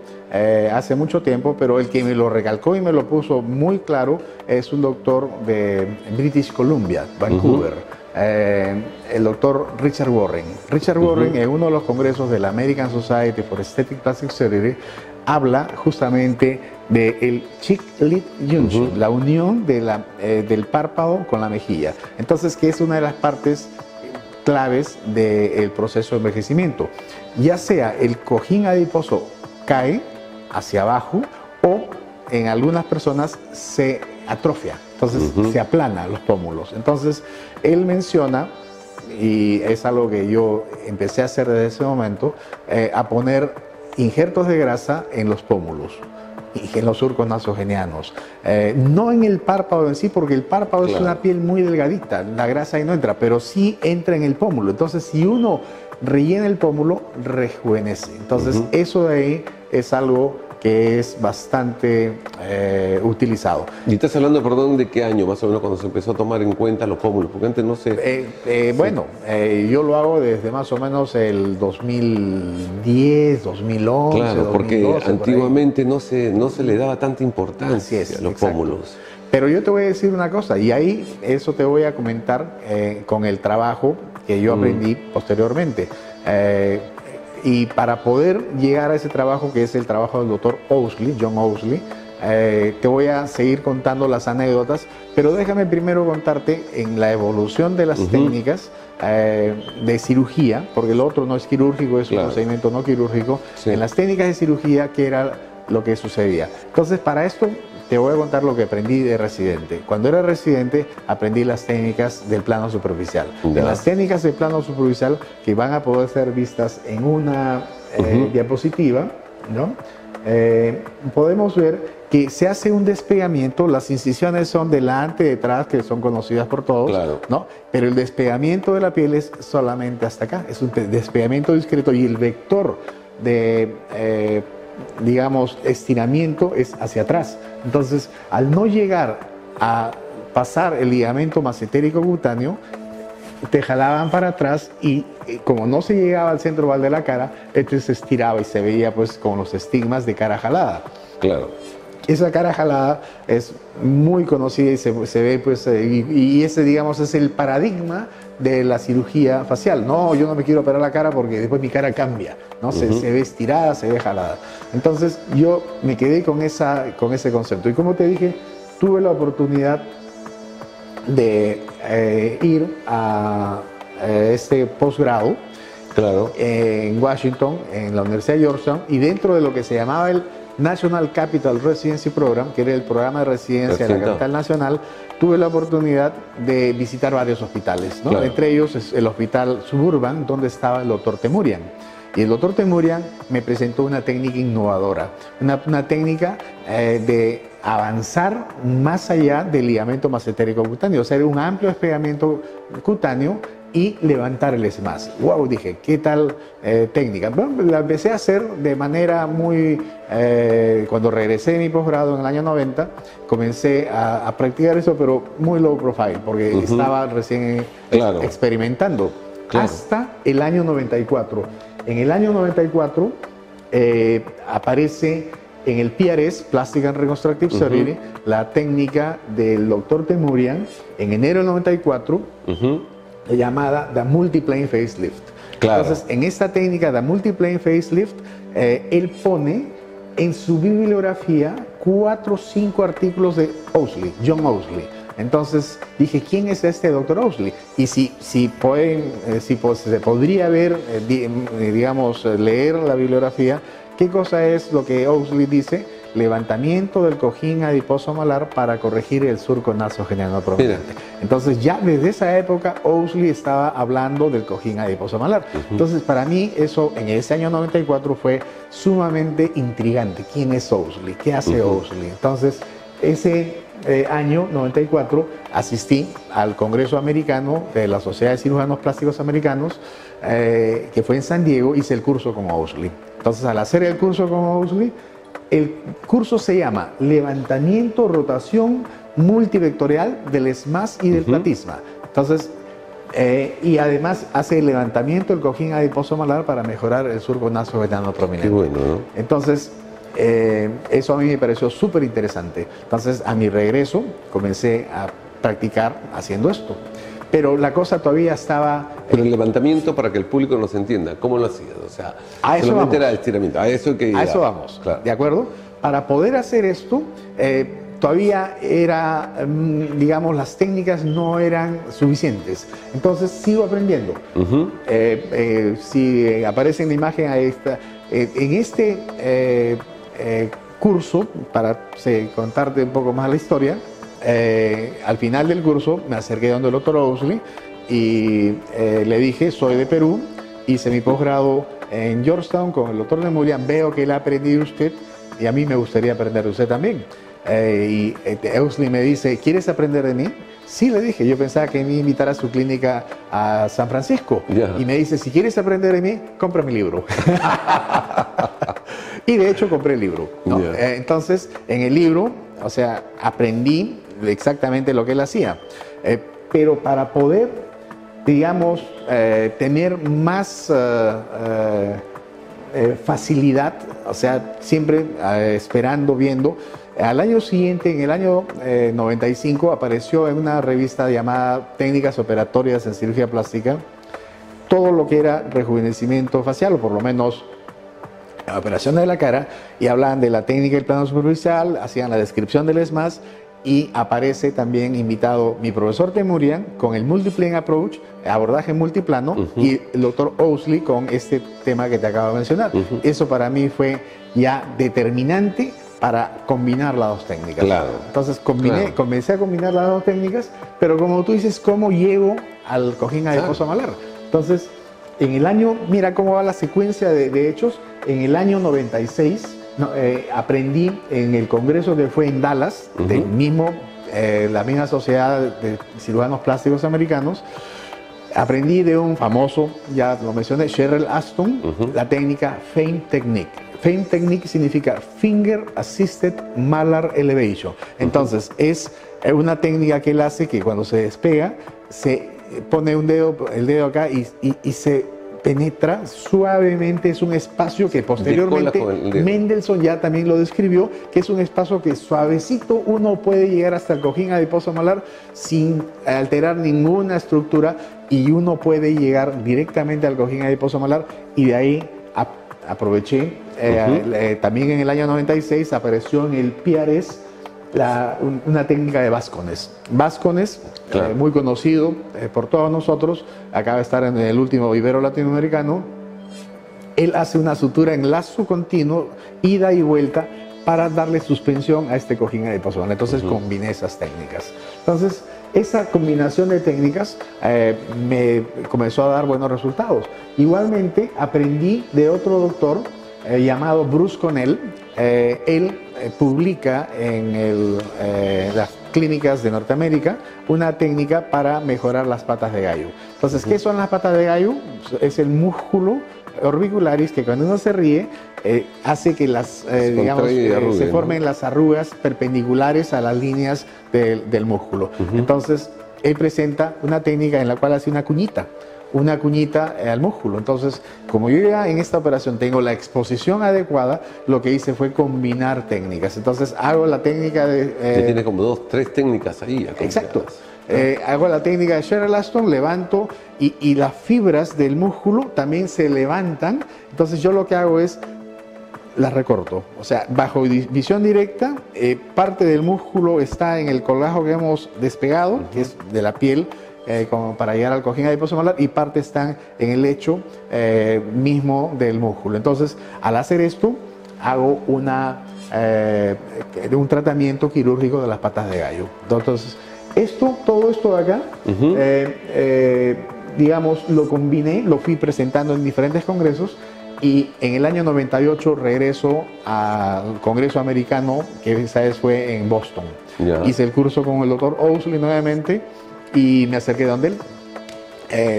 hace mucho tiempo, pero el que me lo recalcó y me lo puso muy claro es un doctor de British Columbia, Vancouver. El doctor Richard Warren. Richard Warren, en uno de los congresos de la American Society for Aesthetic Plastic Surgery, habla justamente del cheek lid junction, la unión del párpado con la mejilla. Entonces, que es una de las partes claves del proceso de envejecimiento. Ya sea el cojín adiposo cae hacia abajo o en algunas personas se atrofia. Entonces se aplana los pómulos. Entonces él menciona, y es algo que yo empecé a hacer desde ese momento, a poner injertos de grasa en los pómulos y en los surcos nasogenianos. No en el párpado en sí, porque el párpado es una piel muy delgadita, la grasa ahí no entra, pero sí entra en el pómulo. Entonces si uno rellena el pómulo, rejuvenece. Entonces eso de ahí es algo que es bastante utilizado. ¿Y estás hablando, perdón, de qué año más o menos cuando se empezó a tomar en cuenta los pómulos? Porque antes no se... Bueno, yo lo hago desde más o menos el 2010, 2011, Claro, porque 2012, antiguamente no se le daba tanta importancia a los pómulos. Pero yo te voy a decir una cosa, y ahí eso te voy a comentar con el trabajo que yo aprendí posteriormente. Y para poder llegar a ese trabajo, que es el trabajo del doctor Owsley, John Owsley, te voy a seguir contando las anécdotas, pero déjame primero contarte en la evolución de las técnicas de cirugía, porque el otro no es quirúrgico, es un procedimiento no quirúrgico. En las técnicas de cirugía, ¿qué era lo que sucedía? Entonces, para esto te voy a contar lo que aprendí de residente. Cuando era residente, aprendí las técnicas del plano superficial. De las técnicas del plano superficial que van a poder ser vistas en una diapositiva, ¿no? Podemos ver que se hace un despegamiento. Las incisiones son delante y detrás, que son conocidas por todos, ¿no? Pero el despegamiento de la piel es solamente hasta acá. Es un despegamiento discreto y el vector de digamos, estiramiento es hacia atrás. Entonces, al no llegar a pasar el ligamento masentérico cutáneo, te jalaban para atrás y como no se llegaba al centro oval de la cara, entonces se estiraba y se veía pues con los estigmas de cara jalada. Claro. Esa cara jalada es muy conocida y se ve pues, y ese digamos es el paradigma de la cirugía facial. No, yo no me quiero operar la cara porque después mi cara cambia, ¿no? Se ve estirada, se ve jalada. Entonces yo me quedé con ese concepto. Y como te dije, tuve la oportunidad de ir a este posgrado claro, en Washington, en la Universidad de Georgetown, y dentro de lo que se llamaba el National Capital Residency Program, que era el programa de residencia de la capital nacional, tuve la oportunidad de visitar varios hospitales, ¿no? Claro. Entre ellos es el Hospital Suburban, donde estaba el doctor Temurian. Y el doctor Temurian me presentó una técnica innovadora, una técnica de avanzar más allá del ligamento masentérico cutáneo, o sea, un amplio despegamiento cutáneo y levantar el SMAS. Wow, dije, ¿qué tal técnica? Bueno, la empecé a hacer de manera muy... cuando regresé de mi posgrado en el año 90, comencé a practicar eso, pero muy low profile, porque estaba recién experimentando. Claro. Hasta el año 94. En el año 94 aparece en el PRS, Plastic and Reconstructive Surgery, la técnica del doctor Temurian, en enero del 94, llamada The Multiplane Facelift. Claro. Entonces, en esta técnica, The Multiplane Facelift, él pone en su bibliografía 4 o 5 artículos de Owsley, John Owsley. Entonces dije, ¿quién es este doctor Owsley? Y si se podría ver, digamos, leer la bibliografía, ¿qué cosa es lo que Owsley dice? Levantamiento del cojín adiposo malar para corregir el surco nasogeniano prominente. Entonces ya desde esa época Owsley estaba hablando del cojín adiposo malar. Entonces para mí eso en ese año 94 fue sumamente intrigante. ¿Quién es Owsley? ¿Qué hace Owsley? Entonces ese año 94 asistí al Congreso Americano de la Sociedad de Cirujanos Plásticos Americanos, que fue en San Diego. Hice el curso con Owsley. Entonces al hacer el curso con Owsley, el curso se llama Levantamiento, Rotación Multivectorial del SMAS y del platisma. Entonces, y además hace el levantamiento del cojín adiposo malar para mejorar el surco nasogeniano prominente. Qué bueno, ¿no? Entonces, eso a mí me pareció súper interesante. Entonces, a mi regreso, comencé a practicar haciendo esto. Pero la cosa todavía estaba... Pero el levantamiento, para que el público nos entienda, ¿cómo lo hacías? O sea, a eso solamente vamos. era el estiramiento. A eso vamos, claro. ¿De acuerdo? Para poder hacer esto, todavía era, digamos, las técnicas no eran suficientes. Entonces sigo aprendiendo. Si aparece en la imagen, ahí está. En este curso, para contarte un poco más la historia, al final del curso me acerqué donde el doctor Owsley y le dije, soy de Perú, hice mi posgrado en Georgetown con el doctor Temurian, veo que él ha aprendido usted y a mí me gustaría aprender de usted también. Y Owsley me dice, ¿quieres aprender de mí? Sí, le dije, yo pensaba que me iba a invitar a su clínica a San Francisco. Y me dice, si quieres aprender de mí, compra mi libro. Y de hecho compré el libro, ¿no? Entonces, en el libro, o sea, aprendí exactamente lo que él hacía. Pero para poder, digamos, tener más facilidad, o sea, siempre esperando, viendo. Al año siguiente, en el año 95, apareció en una revista llamada Técnicas Operatorias en Cirugía Plástica todo lo que era rejuvenecimiento facial, o por lo menos operaciones de la cara, y hablaban de la técnica del plano superficial, hacían la descripción del SMAS, y aparece también invitado mi profesor Temurian con el Multiplane Approach, abordaje multiplano, y el doctor Owsley con este tema que te acabo de mencionar. Eso para mí fue ya determinante para combinar las dos técnicas. Claro. Entonces comencé a combinar las dos técnicas, pero como tú dices, ¿cómo llego al cojín adiposo malar? Entonces, en el año, mira cómo va la secuencia de hechos, en el año 96 aprendí en el congreso que fue en Dallas, del mismo, la misma sociedad de cirujanos plásticos americanos, aprendí de un famoso, ya lo mencioné, Sherrill Aston, la técnica Feint Technique. Feint Technique significa Finger Assisted Malar Elevation. Entonces, es una técnica que él hace que cuando se despega, se pone el dedo acá y se penetra suavemente. Es un espacio que posteriormente Mendelssohn ya también lo describió, que es un espacio que suavecito uno puede llegar hasta el cojín adiposo malar sin alterar ninguna estructura, y uno puede llegar directamente al cojín adiposo malar, y de ahí aproveché. También en el año 96 apareció en el PRS una técnica de Bascones. Bascones, claro, muy conocido por todos nosotros, acaba de estar en el último Ibero Latinoamericano. Él hace una sutura en lazo continuo, ida y vuelta, para darle suspensión a este cojín adiposo. Entonces combiné esas técnicas. Entonces, esa combinación de técnicas me comenzó a dar buenos resultados. Igualmente, aprendí de otro doctor llamado Bruce Connell. Él publica en las clínicas de Norteamérica una técnica para mejorar las patas de gallo. Entonces, ¿qué son las patas de gallo? Es el músculo orbicularis que cuando uno se ríe hace que se formen las arrugas perpendiculares a las líneas del músculo. Entonces, él presenta una técnica en la cual hace una cuñita al músculo. Entonces, como yo ya en esta operación tengo la exposición adecuada, lo que hice fue combinar técnicas. Entonces, hago la técnica de... tiene como 2, 3 técnicas ahí. Exacto. Hago la técnica de Sheryl Aston, levanto y las fibras del músculo también se levantan. Entonces, yo lo que hago es las recorto. O sea, bajo visión directa, parte del músculo está en el colgajo que hemos despegado, que es de la piel, como para llegar al cojín adiposo malar, y parte están en el lecho mismo del músculo. Entonces, al hacer esto, hago un tratamiento quirúrgico de las patas de gallo. Entonces, todo esto de acá, digamos, lo combiné, lo fui presentando en diferentes congresos, y en el año 98 regreso al Congreso Americano, que esa vez fue en Boston. Hice el curso con el doctor Owsley nuevamente, y me acerqué donde él.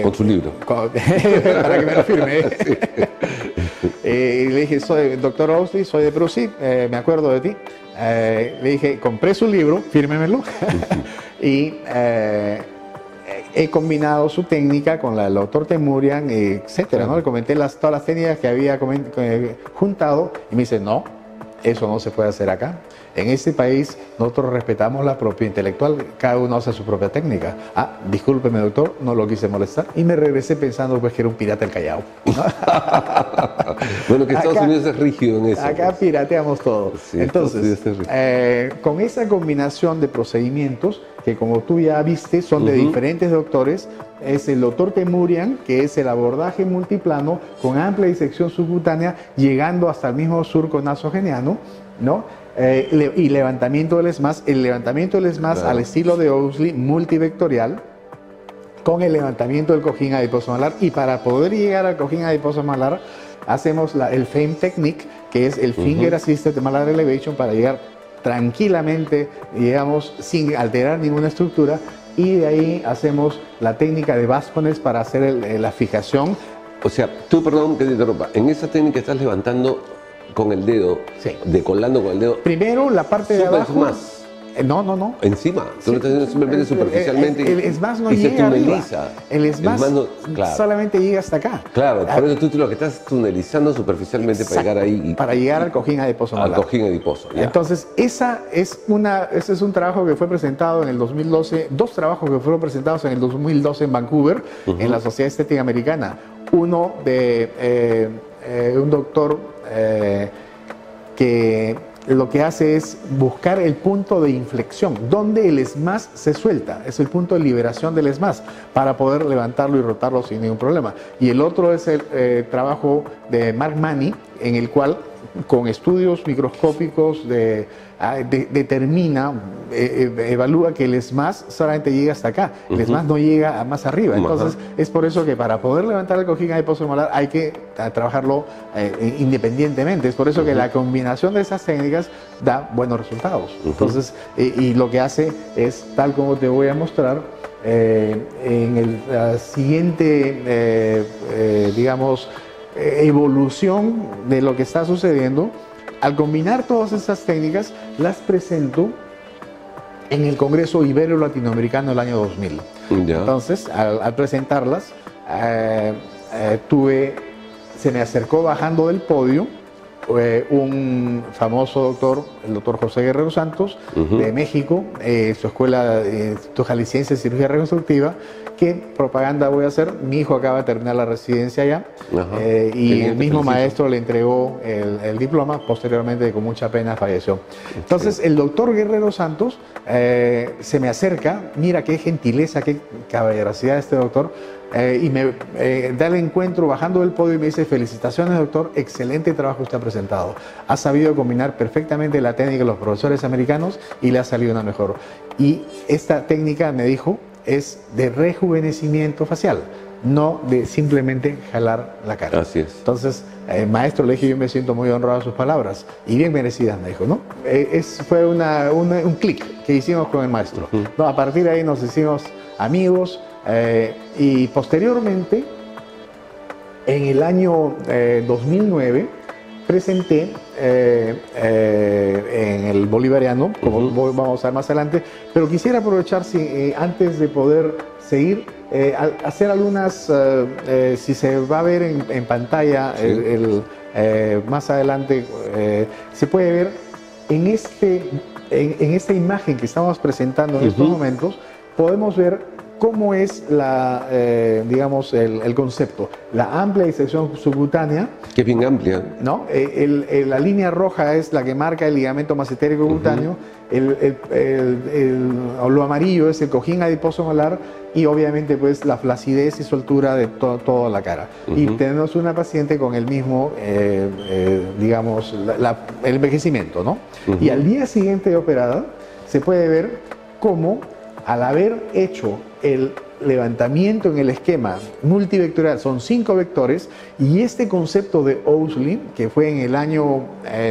Con su libro. Para que me lo firme. Sí. Y le dije, soy doctor Owsley, soy de Perú, sí, me acuerdo de ti. Le dije, compré su libro, fírmemelo. Y he combinado su técnica con la del doctor Temurian, etcétera, ¿no? Le comenté todas las técnicas que había juntado, y me dice, no, eso no se puede hacer acá. En este país nosotros respetamos la propiedad intelectual, cada uno hace su propia técnica. Discúlpeme, doctor, no lo quise molestar, y me regresé pensando pues que era un pirata del Callao. Bueno, que Estados Unidos es rígido en eso. Acá pirateamos todo. Sí, entonces, con esa combinación de procedimientos, que como tú ya viste, son de diferentes doctores, es el doctor Temurian, que es el abordaje multiplano con amplia disección subcutánea, llegando hasta el mismo surco nasogeniano, ¿no? Y levantamiento del ESMAS, el levantamiento del ESMAS al estilo de Owsley, multivectorial, con el levantamiento del cojín adiposo malar. Y para poder llegar al cojín adiposo malar, hacemos el FAME Technique, que es el Finger Assisted Malar Elevation, para llegar tranquilamente, digamos, sin alterar ninguna estructura. Y de ahí hacemos la técnica de Bascones para hacer la fijación. O sea, tú, perdón que te interrumpa, en esa técnica estás levantando con el dedo, sí, decolando con el dedo. Primero la parte de abajo. Más. No. Encima. Tú lo estás haciendo simplemente superficialmente. El ESMAS no llega arriba. El ESMAS claro, solamente llega hasta acá. Claro, por eso tú lo que estás tunelizando superficialmente. Exacto, para llegar ahí. Para llegar al cojín adiposo malar. Al cojín adiposo, ya. Entonces, ese es un trabajo que fue presentado en el 2012, 2 trabajos que fueron presentados en el 2012 en Vancouver, en la Sociedad Estética Americana. Uno de un doctor que lo que hace es buscar el punto de inflexión, donde el ESMAS se suelta, es el punto de liberación del ESMAS, para poder levantarlo y rotarlo sin ningún problema. Y el otro es el trabajo de Mark Manny, en el cual, con estudios microscópicos, determina, evalúa que el ESMAS solamente llega hasta acá, el ESMAS no llega más arriba. Entonces, es por eso que para poder levantar el cojín adiposo malar hay que trabajarlo independientemente. Es por eso que la combinación de esas técnicas da buenos resultados. Entonces, y lo que hace es, tal como te voy a mostrar, en la siguiente, digamos, evolución de lo que está sucediendo. Al combinar todas estas técnicas, las presento en el Congreso Ibero Latinoamericano del año 2000. Entonces, al presentarlas, se me acercó bajando del podio un famoso doctor, el doctor José Guerrero Santos, de México, su escuela Instituto Jalisciense de Cirugía Reconstructiva. ¿Qué propaganda voy a hacer? Mi hijo acaba de terminar la residencia allá y el mismo maestro le entregó el diploma, posteriormente con mucha pena falleció. Entonces el doctor Guerrero Santos se me acerca, mira qué gentileza, qué caballerosidad este doctor, y me da el encuentro bajando del podio y me dice: felicitaciones doctor, excelente trabajo usted ha presentado, ha sabido combinar perfectamente la técnica de los profesores americanos y le ha salido una mejor. Y esta técnica, me dijo, es de rejuvenecimiento facial, no de simplemente jalar la cara. Así es. Entonces, maestro, le dije, yo me siento muy honrado a sus palabras, y bien merecidas, me dijo, ¿no? Fue un clic que hicimos con el maestro. No, a partir de ahí nos hicimos amigos, y posteriormente, en el año 2009, presenté en el Bolivariano, como vamos a ver más adelante, pero quisiera aprovechar, antes de poder seguir, hacer algunas, si se va a ver en pantalla, sí. Más adelante, se puede ver en esta imagen que estamos presentando en estos momentos, podemos ver cómo es digamos, el concepto. La amplia disección subcutánea. Que es bien amplia. ¿No? La línea roja es la que marca el ligamento masentérico cutáneo. Lo amarillo es el cojín adiposo molar y obviamente pues la flacidez y soltura de toda la cara. Y tenemos una paciente con el mismo, digamos, el envejecimiento, ¿no? Y al día siguiente de operada se puede ver cómo, al haber hecho el levantamiento en el esquema multivectorial, son 5 vectores, y este concepto de Owsley, que fue en el año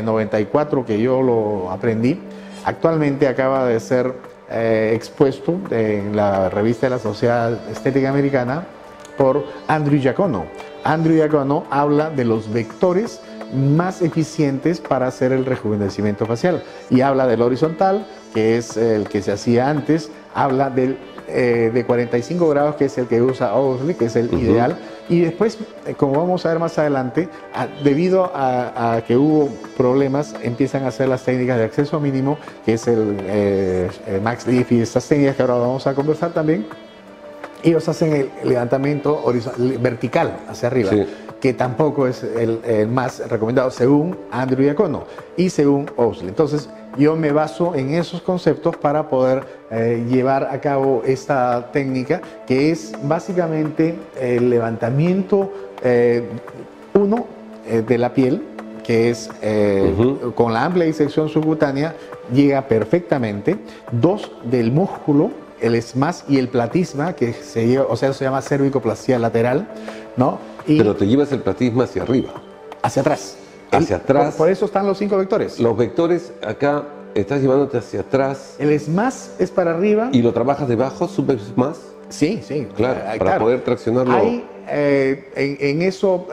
94 que yo lo aprendí, actualmente acaba de ser expuesto en la revista de la Sociedad Estética Americana por Andrew Giacono. Andrew Giacono habla de los vectores más eficientes para hacer el rejuvenecimiento facial, y habla del horizontal, que es el que se hacía antes, habla de 45 grados, que es el que usa Owsley, que es el ideal, y después, como vamos a ver más adelante, debido a que hubo problemas, empiezan a hacer las técnicas de acceso mínimo, que es el Max Lift, y estas técnicas que ahora vamos a conversar también. Ellos hacen el levantamiento vertical hacia arriba, sí, que tampoco es el más recomendado según Andrew Giacono y según Owsley. Entonces, yo me baso en esos conceptos para poder llevar a cabo esta técnica, que es básicamente el levantamiento, de la piel, que es con la amplia disección subcutánea, llega perfectamente. 2, del músculo, el esmás y el platisma, que se llama cervicoplastia lateral, ¿no? Pero te llevas el platisma hacia arriba. Hacia atrás. Hacia atrás. Por eso están los 5 vectores. Los vectores acá estás llevándote hacia atrás. El esmás es para arriba. ¿Y lo trabajas debajo, subesmás? Sí, sí. Claro, para poder traccionarlo. Hay en eso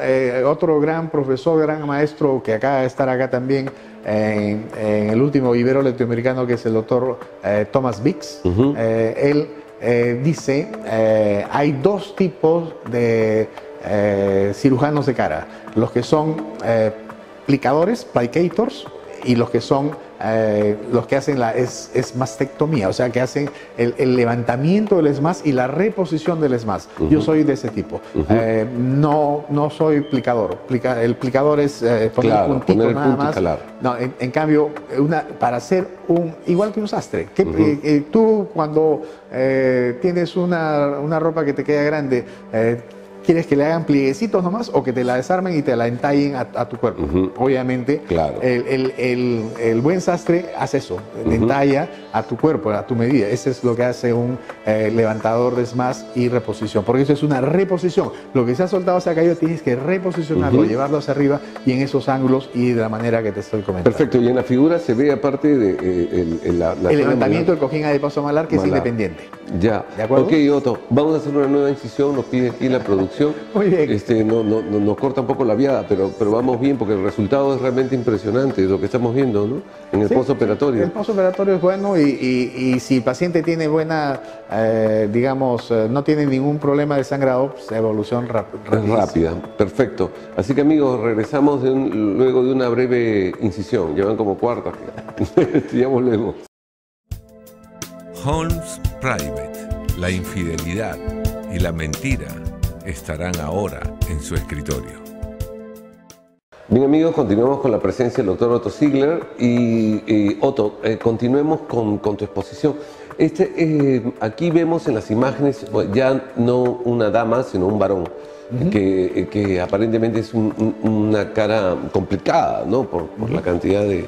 otro gran profesor, gran maestro que acaba de estar acá también en el último vivero latinoamericano, que es el doctor Thomas Bix. Él dice, hay 2 tipos de cirujanos de cara: los que son plicadores, plicators, y los que son los que hacen la esmastectomía, o sea, que hacen el levantamiento del esmás y la reposición del esmás. Yo soy de ese tipo. No soy plicador. El plicador es poner el puntito nada más. No, en cambio, para hacer igual que un sastre. Tú cuando tienes una ropa que te queda grande, ¿quieres que le hagan plieguecitos nomás o que te la desarmen y te la entallen a tu cuerpo? Obviamente, claro. El buen sastre hace eso, entalla a tu cuerpo, a tu medida. Eso es lo que hace un levantador de esmás y reposición, porque eso es una reposición. Lo que se ha soltado, se ha caído, tienes que reposicionarlo, llevarlo hacia arriba y en esos ángulos y de la manera que te estoy comentando. Perfecto, y en la figura se ve aparte de el levantamiento del cojín adiposo malar, que es independiente. Ya. ¿De acuerdo? Ok, Otto, vamos a hacer una nueva incisión, nos pide aquí la producción. producción nos corta un poco la viada, pero vamos bien porque el resultado es realmente impresionante, lo que estamos viendo, ¿no? En el postoperatorio. El postoperatorio es bueno y si el paciente tiene buena, no tiene ningún problema de sangrado, pues, evolución rápida. Perfecto. Así que amigos, regresamos luego de una breve incisión, llevan como cuarta. Estudiamos luego. Holmes Private, la infidelidad y la mentira estarán ahora en su escritorio. Bien amigos, continuamos con la presencia del doctor Otto Ziegler y Otto, continuemos con tu exposición. Aquí vemos en las imágenes ya no una dama, sino un varón, que aparentemente es una cara complicada, ¿no? Por la cantidad de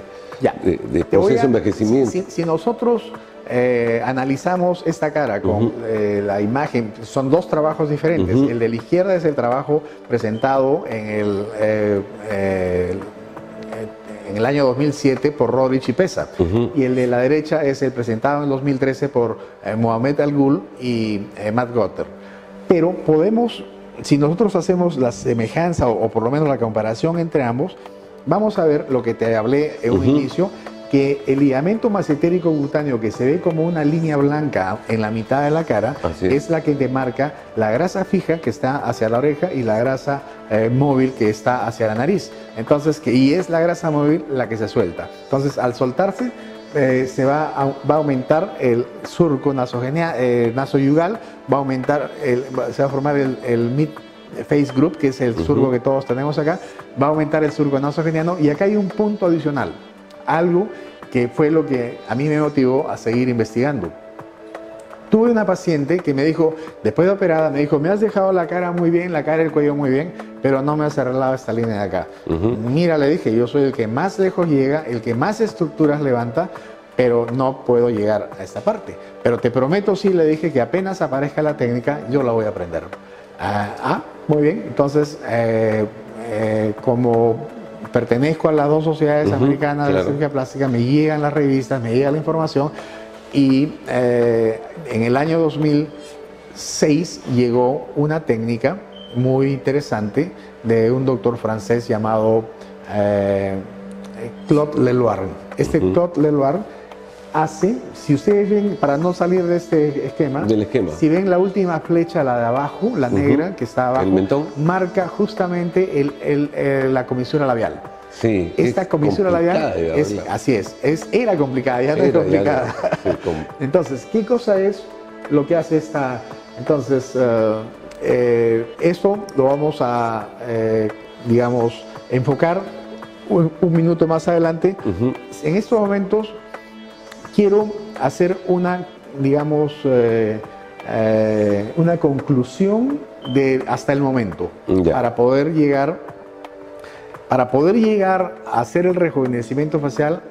proceso de envejecimiento. Si nosotros analizamos esta cara con la imagen, son dos trabajos diferentes. El de la izquierda es el trabajo presentado en el año 2007 por Rodrich y Pesa, y el de la derecha es el presentado en 2013 por Mohamed Al-Ghul y Matt Gotter. Pero podemos, si nosotros hacemos la semejanza o por lo menos la comparación entre ambos, vamos a ver lo que te hablé en un inicio, que el ligamento masentérico cutáneo, que se ve como una línea blanca en la mitad de la cara, es la que demarca la grasa fija que está hacia la oreja y la grasa móvil que está hacia la nariz. Entonces, y es la grasa móvil la que se suelta. Entonces, al soltarse, se va a aumentar el surco nasoyugal, va a aumentar, se va a formar el mid face group, que es el surco que todos tenemos acá, va a aumentar el surco nasogeniano, y acá hay un punto adicional. Algo que fue lo que a mí me motivó a seguir investigando. Tuve una paciente que me dijo, después de operada, me dijo, me has dejado la cara muy bien, la cara y el cuello muy bien, pero no me has arreglado esta línea de acá. Mira, le dije, yo soy el que más lejos llega, el que más estructuras levanta, pero no puedo llegar a esta parte. Pero te prometo, sí, le dije, que apenas aparezca la técnica, yo la voy a aprender. Muy bien. Entonces, como pertenezco a las dos sociedades americanas de cirugía plástica, me llegan las revistas, me llega la información, y en el año 2006 llegó una técnica muy interesante de un doctor francés llamado Claude Leloir. Claude Leloir hace, si ustedes ven, para no salir de este esquema, si ven la última flecha, la de abajo, la negra que está abajo, marca justamente la comisura labial. Sí, esta comisura labial era complicada, ya no es complicada. Entonces, ¿qué cosa es lo que hace esta? Entonces, esto lo vamos a, enfocar un minuto más adelante. En estos momentos quiero hacer una, una conclusión de hasta el momento, para poder llegar a hacer el rejuvenecimiento facial.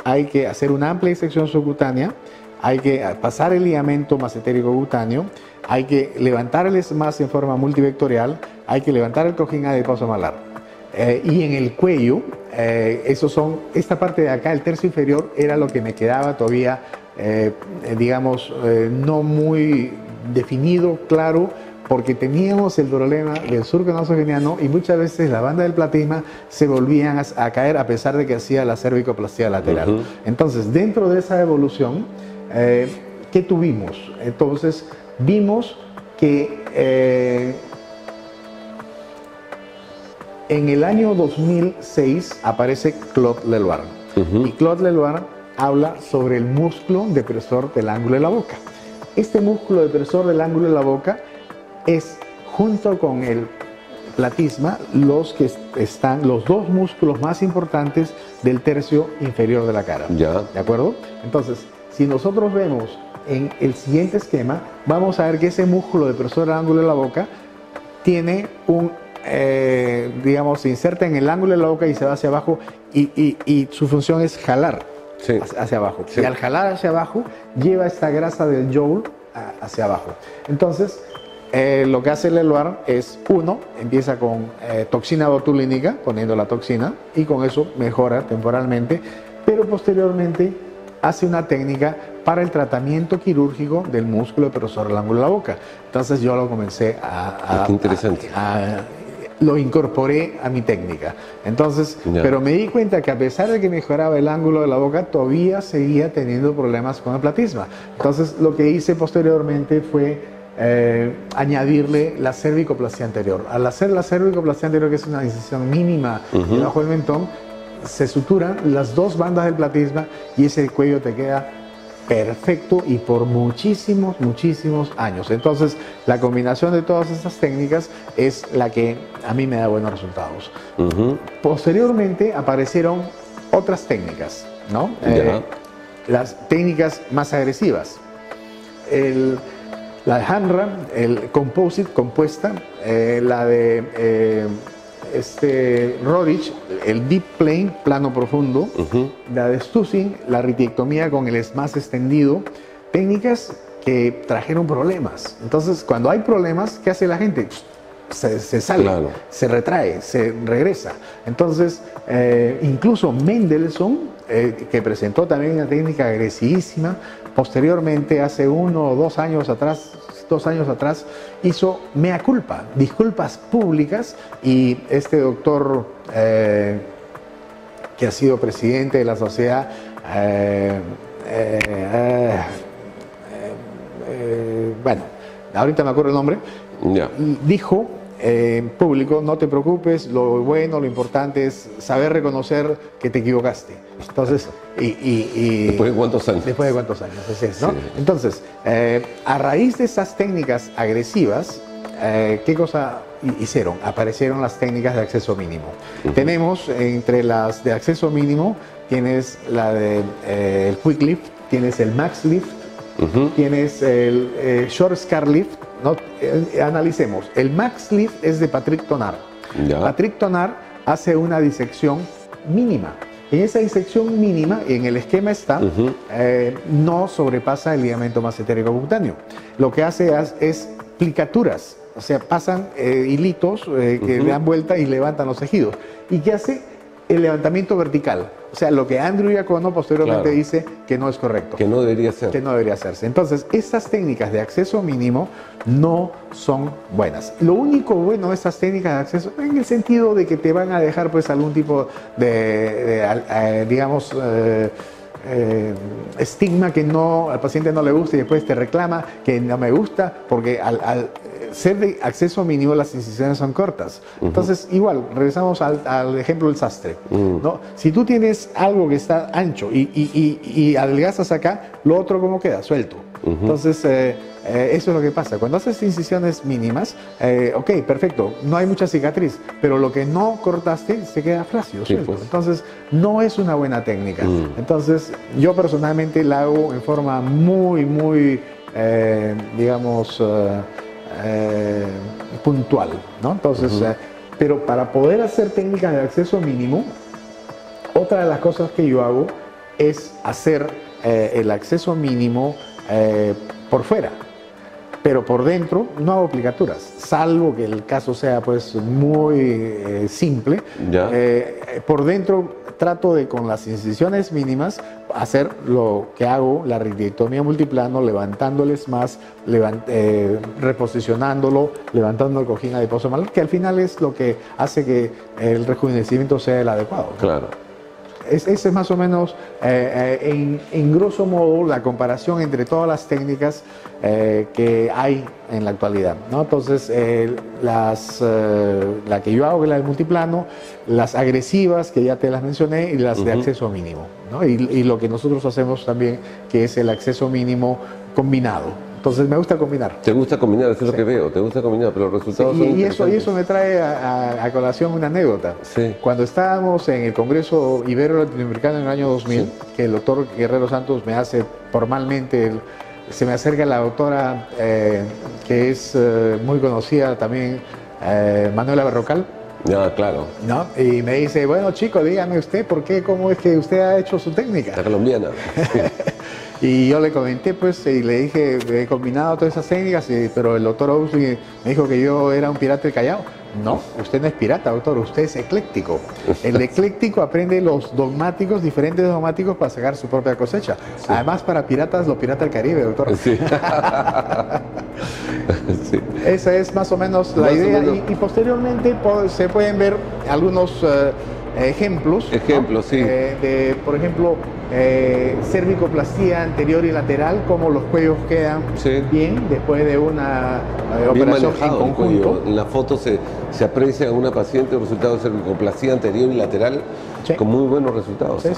Hay que hacer una amplia disección subcutánea, hay que pasar el ligamento masentérico cutáneo, hay que levantar el ESMAS en forma multivectorial, hay que levantar el cojín adiposo malar. Y en el cuello, esta parte de acá, el tercio inferior, era lo que me quedaba todavía, no muy definido, claro, porque teníamos el problema del surco nasogeniano y muchas veces la banda del platisma se volvían a caer a pesar de que hacía la cervicoplastia lateral. Entonces, dentro de esa evolución, ¿qué tuvimos? Entonces, vimos que en el año 2006 aparece Claude Leloir. Y Claude Leloir habla sobre el músculo depresor del ángulo de la boca. Este músculo depresor del ángulo de la boca es, junto con el platisma, los dos músculos más importantes del tercio inferior de la cara. ¿De acuerdo? Entonces, si nosotros vemos en el siguiente esquema, vamos a ver que ese músculo depresor del ángulo de la boca tiene se inserta en el ángulo de la boca y se va hacia abajo, y su función es jalar hacia abajo. Y al jalar hacia abajo, lleva esta grasa del jowl hacia abajo. Entonces, lo que hace Leloir es, empieza con toxina botulínica, poniendo la toxina, y con eso mejora temporalmente, pero posteriormente hace una técnica para el tratamiento quirúrgico del músculo depresor del ángulo de la boca. Entonces yo lo comencé qué interesante. Lo incorporé a mi técnica. Entonces, pero me di cuenta que a pesar de que mejoraba el ángulo de la boca, todavía seguía teniendo problemas con el platisma. Entonces, lo que hice posteriormente fue añadirle la cervicoplastia anterior. Al hacer la cervicoplastia anterior, que es una incisión mínima debajo del mentón, se suturan las dos bandas del platisma y ese cuello te queda perfecto y por muchísimos años. Entonces, la combinación de todas estas técnicas es la que a mí me da buenos resultados. Posteriormente aparecieron otras técnicas, ¿no? Las técnicas más agresivas. La de Hamra, el composite, compuesta, la de Rodich, el deep plane, plano profundo, la de Stussing, la ritiectomía con el SMAS extendido, técnicas que trajeron problemas. Entonces, cuando hay problemas, ¿qué hace la gente? Se sale, se retrae, se regresa. Entonces, incluso Mendelssohn, que presentó también una técnica agresivísima, posteriormente, hace 1 o 2 años atrás, hizo mea culpa, disculpas públicas, y este doctor que ha sido presidente de la sociedad, bueno, ahorita me acuerdo el nombre, dijo en público: no te preocupes, lo bueno, lo importante es saber reconocer que te equivocaste. Entonces, ¿después de cuántos años? Después de cuántos años, así es, ¿no? Sí. Entonces, a raíz de esas técnicas agresivas, ¿qué cosa hicieron? Aparecieron las técnicas de acceso mínimo. Tenemos, entre las de acceso mínimo, tienes la de el Quick Lift, tienes el Max Lift, tienes el Short Scar Lift, ¿no? Analicemos. El Max Lift es de Patrick Tonar. Patrick Tonar hace una disección mínima. En esa disección mínima, en el esquema está, no sobrepasa el ligamento masentérico cutáneo. Lo que hace es plicaturas, o sea, pasan hilitos que le dan vuelta y levantan los tejidos. ¿Y qué hace? El levantamiento vertical. O sea, lo que Andrew Iacono posteriormente dice que no es correcto. Que no debería ser. Que no debería hacerse. Entonces, estas técnicas de acceso mínimo no son buenas. Lo único bueno de estas técnicas de acceso, en el sentido de que te van a dejar pues algún tipo de digamos, estigma que no, al paciente no le gusta y después te reclama que no me gusta, porque al ser de acceso mínimo las incisiones son cortas. Entonces, igual, regresamos al ejemplo del sastre, ¿no? Si tú tienes algo que está ancho y adelgazas acá, lo otro ¿cómo queda? Suelto. Entonces, eso es lo que pasa. Cuando haces incisiones mínimas, ok, perfecto, no hay mucha cicatriz, pero lo que no cortaste se queda flácido, suelto. Pues. Entonces, no es una buena técnica. Entonces, yo personalmente la hago en forma muy, digamos, puntual, ¿no? Entonces, pero para poder hacer técnicas de acceso mínimo, otra de las cosas que yo hago es hacer el acceso mínimo por fuera, pero por dentro no hago aplicaturas, salvo que el caso sea pues muy simple. Por dentro trato de, con las incisiones mínimas, hacer lo que hago, la ritiectomía multiplano, levantándoles más, reposicionándolo, levantando el cojín adiposo malar, que al final es lo que hace que el rejuvenecimiento sea el adecuado. Claro. Ese es más o menos, en grosso modo, la comparación entre todas las técnicas que hay en la actualidad, ¿no? Entonces, la que yo hago, que es la del multiplano, las agresivas, que ya te las mencioné, y las de acceso mínimo, ¿no? Y lo que nosotros hacemos también, que es el acceso mínimo combinado. Entonces me gusta combinar. ¿Te gusta combinar? Eso es lo que veo. Te gusta combinar, pero los resultados son interesantes. Y eso me trae a colación una anécdota. Cuando estábamos en el Congreso Ibero-Latinoamericano en el año 2000, que el doctor Guerrero Santos me hace formalmente, se me acerca la doctora que es muy conocida también, Manuela Berrocal. Claro. ¿No? Y me dice: bueno, chico, dígame usted, ¿cómo es que usted ha hecho su técnica? La colombiana. Y yo le comenté, pues, y le dije, he combinado todas esas técnicas, pero el doctor Austin me dijo que yo era un pirata del Callao. No, usted no es pirata, doctor, usted es ecléctico. El ecléctico aprende los dogmáticos, diferentes dogmáticos para sacar su propia cosecha. Sí. Además, para piratas, lo pirata del Caribe, doctor. Sí. Sí. Esa es más o menos la idea. Y posteriormente se pueden ver algunos ejemplos, ¿no? Sí. Por ejemplo, cervicoplastía anterior y lateral, como los cuellos quedan bien después de una operación en conjunto. En la foto se aprecia a una paciente el resultado de cervicoplastía anterior y lateral con muy buenos resultados. Sí.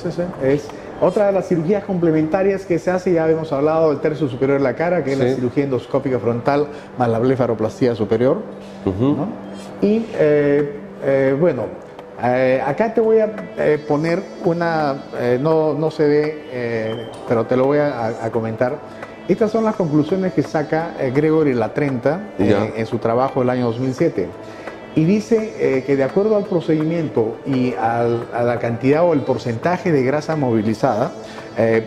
Es otra de las cirugías complementarias que se hace. Ya hemos hablado del tercio superior de la cara, que es la cirugía endoscópica frontal más la blefaroplastia superior, ¿no? Y bueno, acá te voy a poner una, no se ve, pero te lo voy a comentar. Estas son las conclusiones que saca Gregory Latrenta en su trabajo del año 2007. Y dice que de acuerdo al procedimiento y a la cantidad o el porcentaje de grasa movilizada,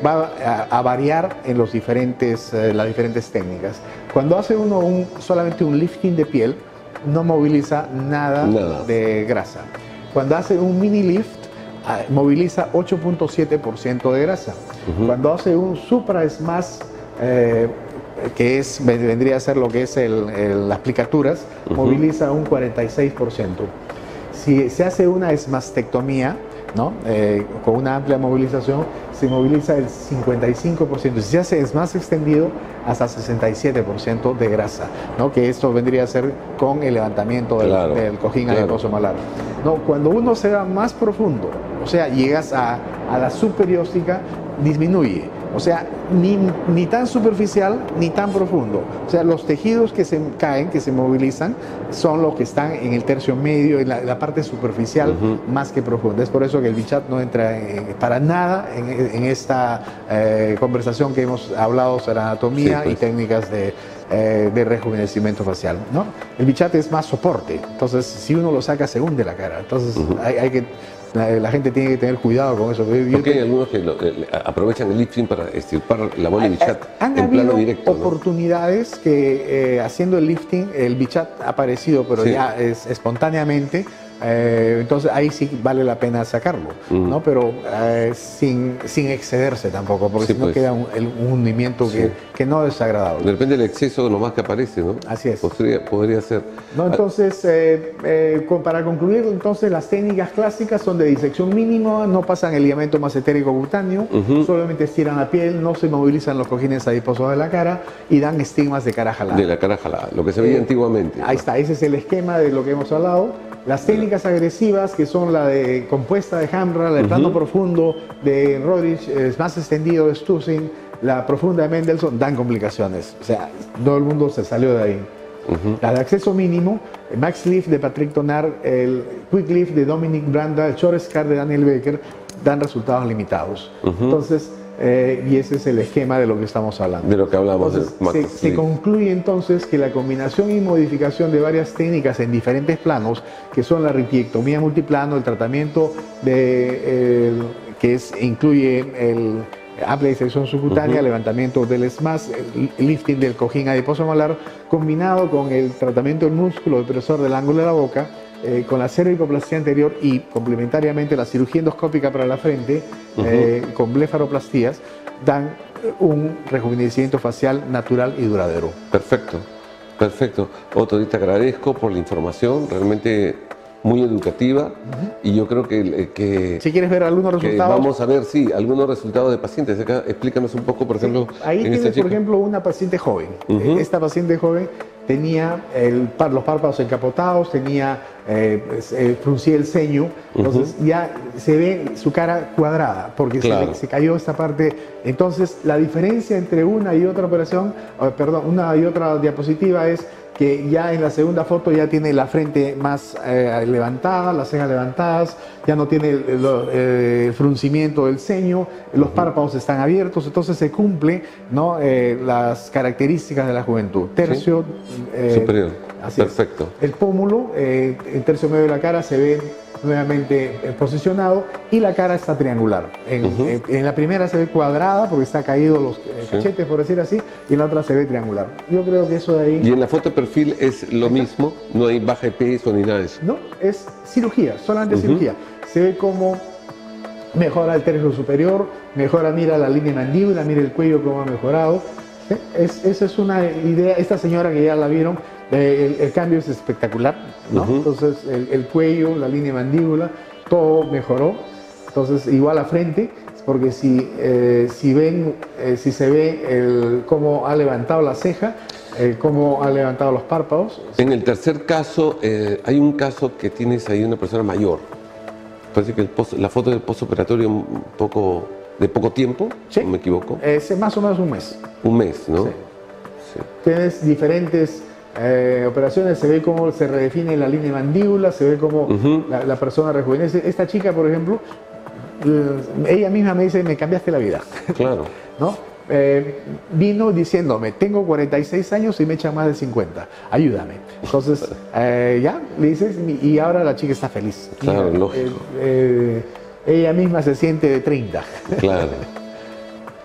va a variar en las diferentes técnicas. Cuando hace uno solamente un lifting de piel, no moviliza nada de grasa. Cuando hace un mini lift, moviliza 8.7% de grasa. Cuando hace un supra smash, que vendría a ser lo que es las plicaturas, moviliza un 46%. Si se hace una esmastectomía, ¿no? Con una amplia movilización, se moviliza el 55%. Si se hace más extendido, hasta 67% de grasa, ¿no? Que esto vendría a ser con el levantamiento del cojín adiposo malar. No, cuando uno se va más profundo, o sea, llegas a la subperióstica, disminuye. O sea, ni tan superficial ni tan profundo. O sea, los tejidos que se caen, que se movilizan, son los que están en el tercio medio, en la parte superficial, más que profunda. Es por eso que el Bichat no entra para nada en esta conversación que hemos hablado sobre anatomía y técnicas de rejuvenecimiento facial, ¿no? El Bichat es más soporte. Entonces, si uno lo saca, se hunde la cara. Entonces, hay que... La gente tiene que tener cuidado con eso. Porque hay algunos que aprovechan el lifting para extirpar la bola de Bichat en plano directo. Han habido oportunidades que haciendo el lifting, el Bichat ha aparecido, pero ya es espontáneamente. Entonces ahí sí vale la pena sacarlo, ¿no? Pero sin excederse tampoco, porque si no queda un hundimiento que no es agradable. Depende del exceso nomás que aparece, ¿no? Así es. Podría ser. No, entonces, para concluir, entonces las técnicas clásicas son de disección mínima, no pasan el ligamento masentérico cutáneo, solamente estiran la piel, no se movilizan los cojines adiposos de la cara y dan estigmas de cara jalada. De la cara jalada, lo que se veía antiguamente. Ahí está, ese es el esquema de lo que hemos hablado. Las técnicas agresivas, que son la de compuesta de Hamra, el plano profundo de Roerich, más extendido de Stussing, la profunda de Mendelssohn, dan complicaciones. O sea, todo el mundo se salió de ahí. La de acceso mínimo, el Max Lift de Patrick Tonard, el Quick Lift de Dominic Branda, el Short Scar de Daniel Becker, dan resultados limitados. Entonces, y ese es el esquema de lo que estamos hablando. De lo que hablamos. Entonces, se concluye entonces que la combinación y modificación de varias técnicas en diferentes planos, que son la retiectomía multiplano, el tratamiento que incluye el amplia disección subcutánea, levantamiento del SMAS, el lifting del cojín adiposo malar, combinado con el tratamiento del músculo depresor del ángulo de la boca, con la cervicoplastia anterior y complementariamente la cirugía endoscópica para la frente, con blefaroplastías, dan un rejuvenecimiento facial natural y duradero. Perfecto, perfecto. Otto, te agradezco por la información, realmente muy educativa, y yo creo que si quieres ver algunos resultados, vamos a ver, algunos resultados de pacientes. Acá, explícanos un poco, por ejemplo. Ahí tienes, por ejemplo, una paciente joven. Esta paciente joven tenía los párpados encapotados, fruncía el ceño, entonces ya se ve su cara cuadrada, porque se cayó esta parte. Entonces, la diferencia entre una y otra una y otra diapositiva es que ya en la segunda foto ya tiene la frente más levantada, las cejas levantadas, ya no tiene el fruncimiento del ceño, los párpados están abiertos, entonces se cumple, ¿no? Las características de la juventud. Tercio superior. Perfecto. El pómulo, el tercio medio de la cara se ve nuevamente posicionado y la cara está triangular. En la primera se ve cuadrada porque está caído los cachetes, por decir así, y en la otra se ve triangular. Yo creo que eso de ahí... Y en la foto de perfil es lo mismo, no hay baja de peso ni nada de eso. No, es cirugía, solamente cirugía. Se ve como mejora el tercio superior, mejora, mira la línea de mandíbula, mira el cuello cómo ha mejorado. Esa es una idea, esta señora que ya la vieron, el cambio es espectacular, ¿no? Entonces el cuello, la línea de mandíbula, todo mejoró. Entonces igual la frente, porque si se ve cómo ha levantado la ceja, cómo ha levantado los párpados. En el tercer caso, hay un caso que tienes ahí una persona mayor. Parece que la foto del postoperatorio de poco tiempo, sí, no me equivoco. Es más o menos un mes. Un mes, ¿no? Sí. Sí. Tienes diferentes operaciones, se ve cómo se redefine la línea de mandíbula, se ve cómo la persona rejuvenece. Esta chica, por ejemplo, ella misma me dice, me cambiaste la vida. Claro. ¿No? Vino diciéndome, tengo 46 años y me echan más de 50, ayúdame. Entonces, ya, le dices, y ahora la chica está feliz. Claro, lógico. Ella misma se siente de 30. Claro.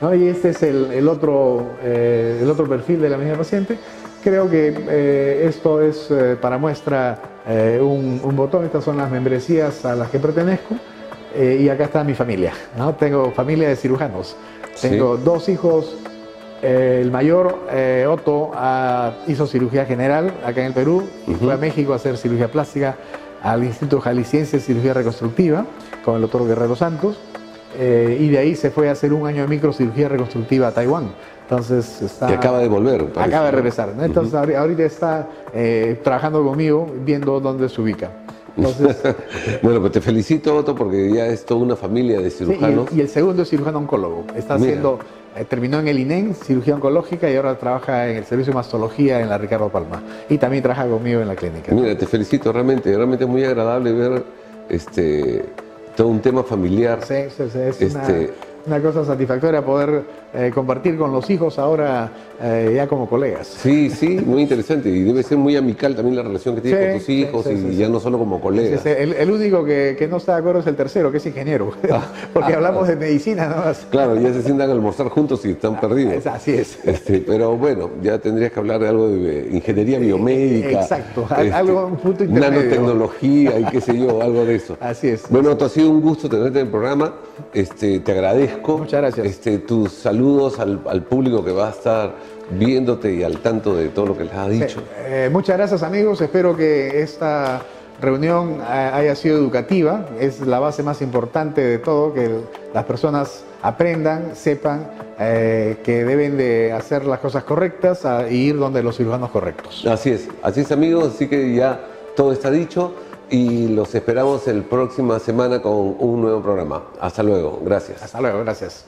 ¿No? Y este es el otro perfil de la misma paciente. Creo que esto es para muestra un botón. Estas son las membresías a las que pertenezco. Y acá está mi familia, ¿no? Tengo familia de cirujanos. Tengo dos hijos. El mayor, Otto, hizo cirugía general acá en el Perú y fue a México a hacer cirugía plástica al Instituto Jalisciense de Cirugía Reconstructiva con el doctor Guerrero Santos. Y de ahí se fue a hacer un año de microcirugía reconstructiva a Taiwán. Entonces está... Y acaba de volver, parece. Acaba de regresar, ¿no? Entonces ahorita está trabajando conmigo, viendo dónde se ubica. Entonces, bueno, pues te felicito, Otto, porque ya es toda una familia de cirujanos. Sí, y el segundo es cirujano oncólogo. Está haciendo, terminó en el INEN, cirugía oncológica, y ahora trabaja en el servicio de mastología en la Ricardo Palma. Y también trabaja conmigo en la clínica. Mira, te felicito, realmente es muy agradable ver todo un tema familiar. Sí, es una cosa satisfactoria poder compartir con los hijos ahora ya como colegas. Sí, sí, muy interesante, y debe ser muy amical también la relación que tienes con tus hijos, ya no solo como colegas. El único que no está de acuerdo es el tercero, que es ingeniero, porque hablamos de medicina nada más. Claro, ya se sientan a almorzar juntos y están perdidos. Así es. Pero bueno, ya tendrías que hablar de algo de ingeniería biomédica. Exacto, algo, un punto intermedio. Nanotecnología y qué sé yo, algo de eso. Así es. Bueno, Otto, ha sido un gusto tenerte en el programa, te agradezco. Muchas gracias. Tus saludos al público que va a estar viéndote y al tanto de todo lo que les has dicho. Muchas gracias, amigos. Espero que esta reunión haya sido educativa. Es la base más importante de todo, que las personas aprendan, sepan que deben de hacer las cosas correctas e ir donde los cirujanos correctos. Así es, amigos. Así que ya todo está dicho y los esperamos la próxima semana con un nuevo programa. Hasta luego. Gracias. Hasta luego. Gracias.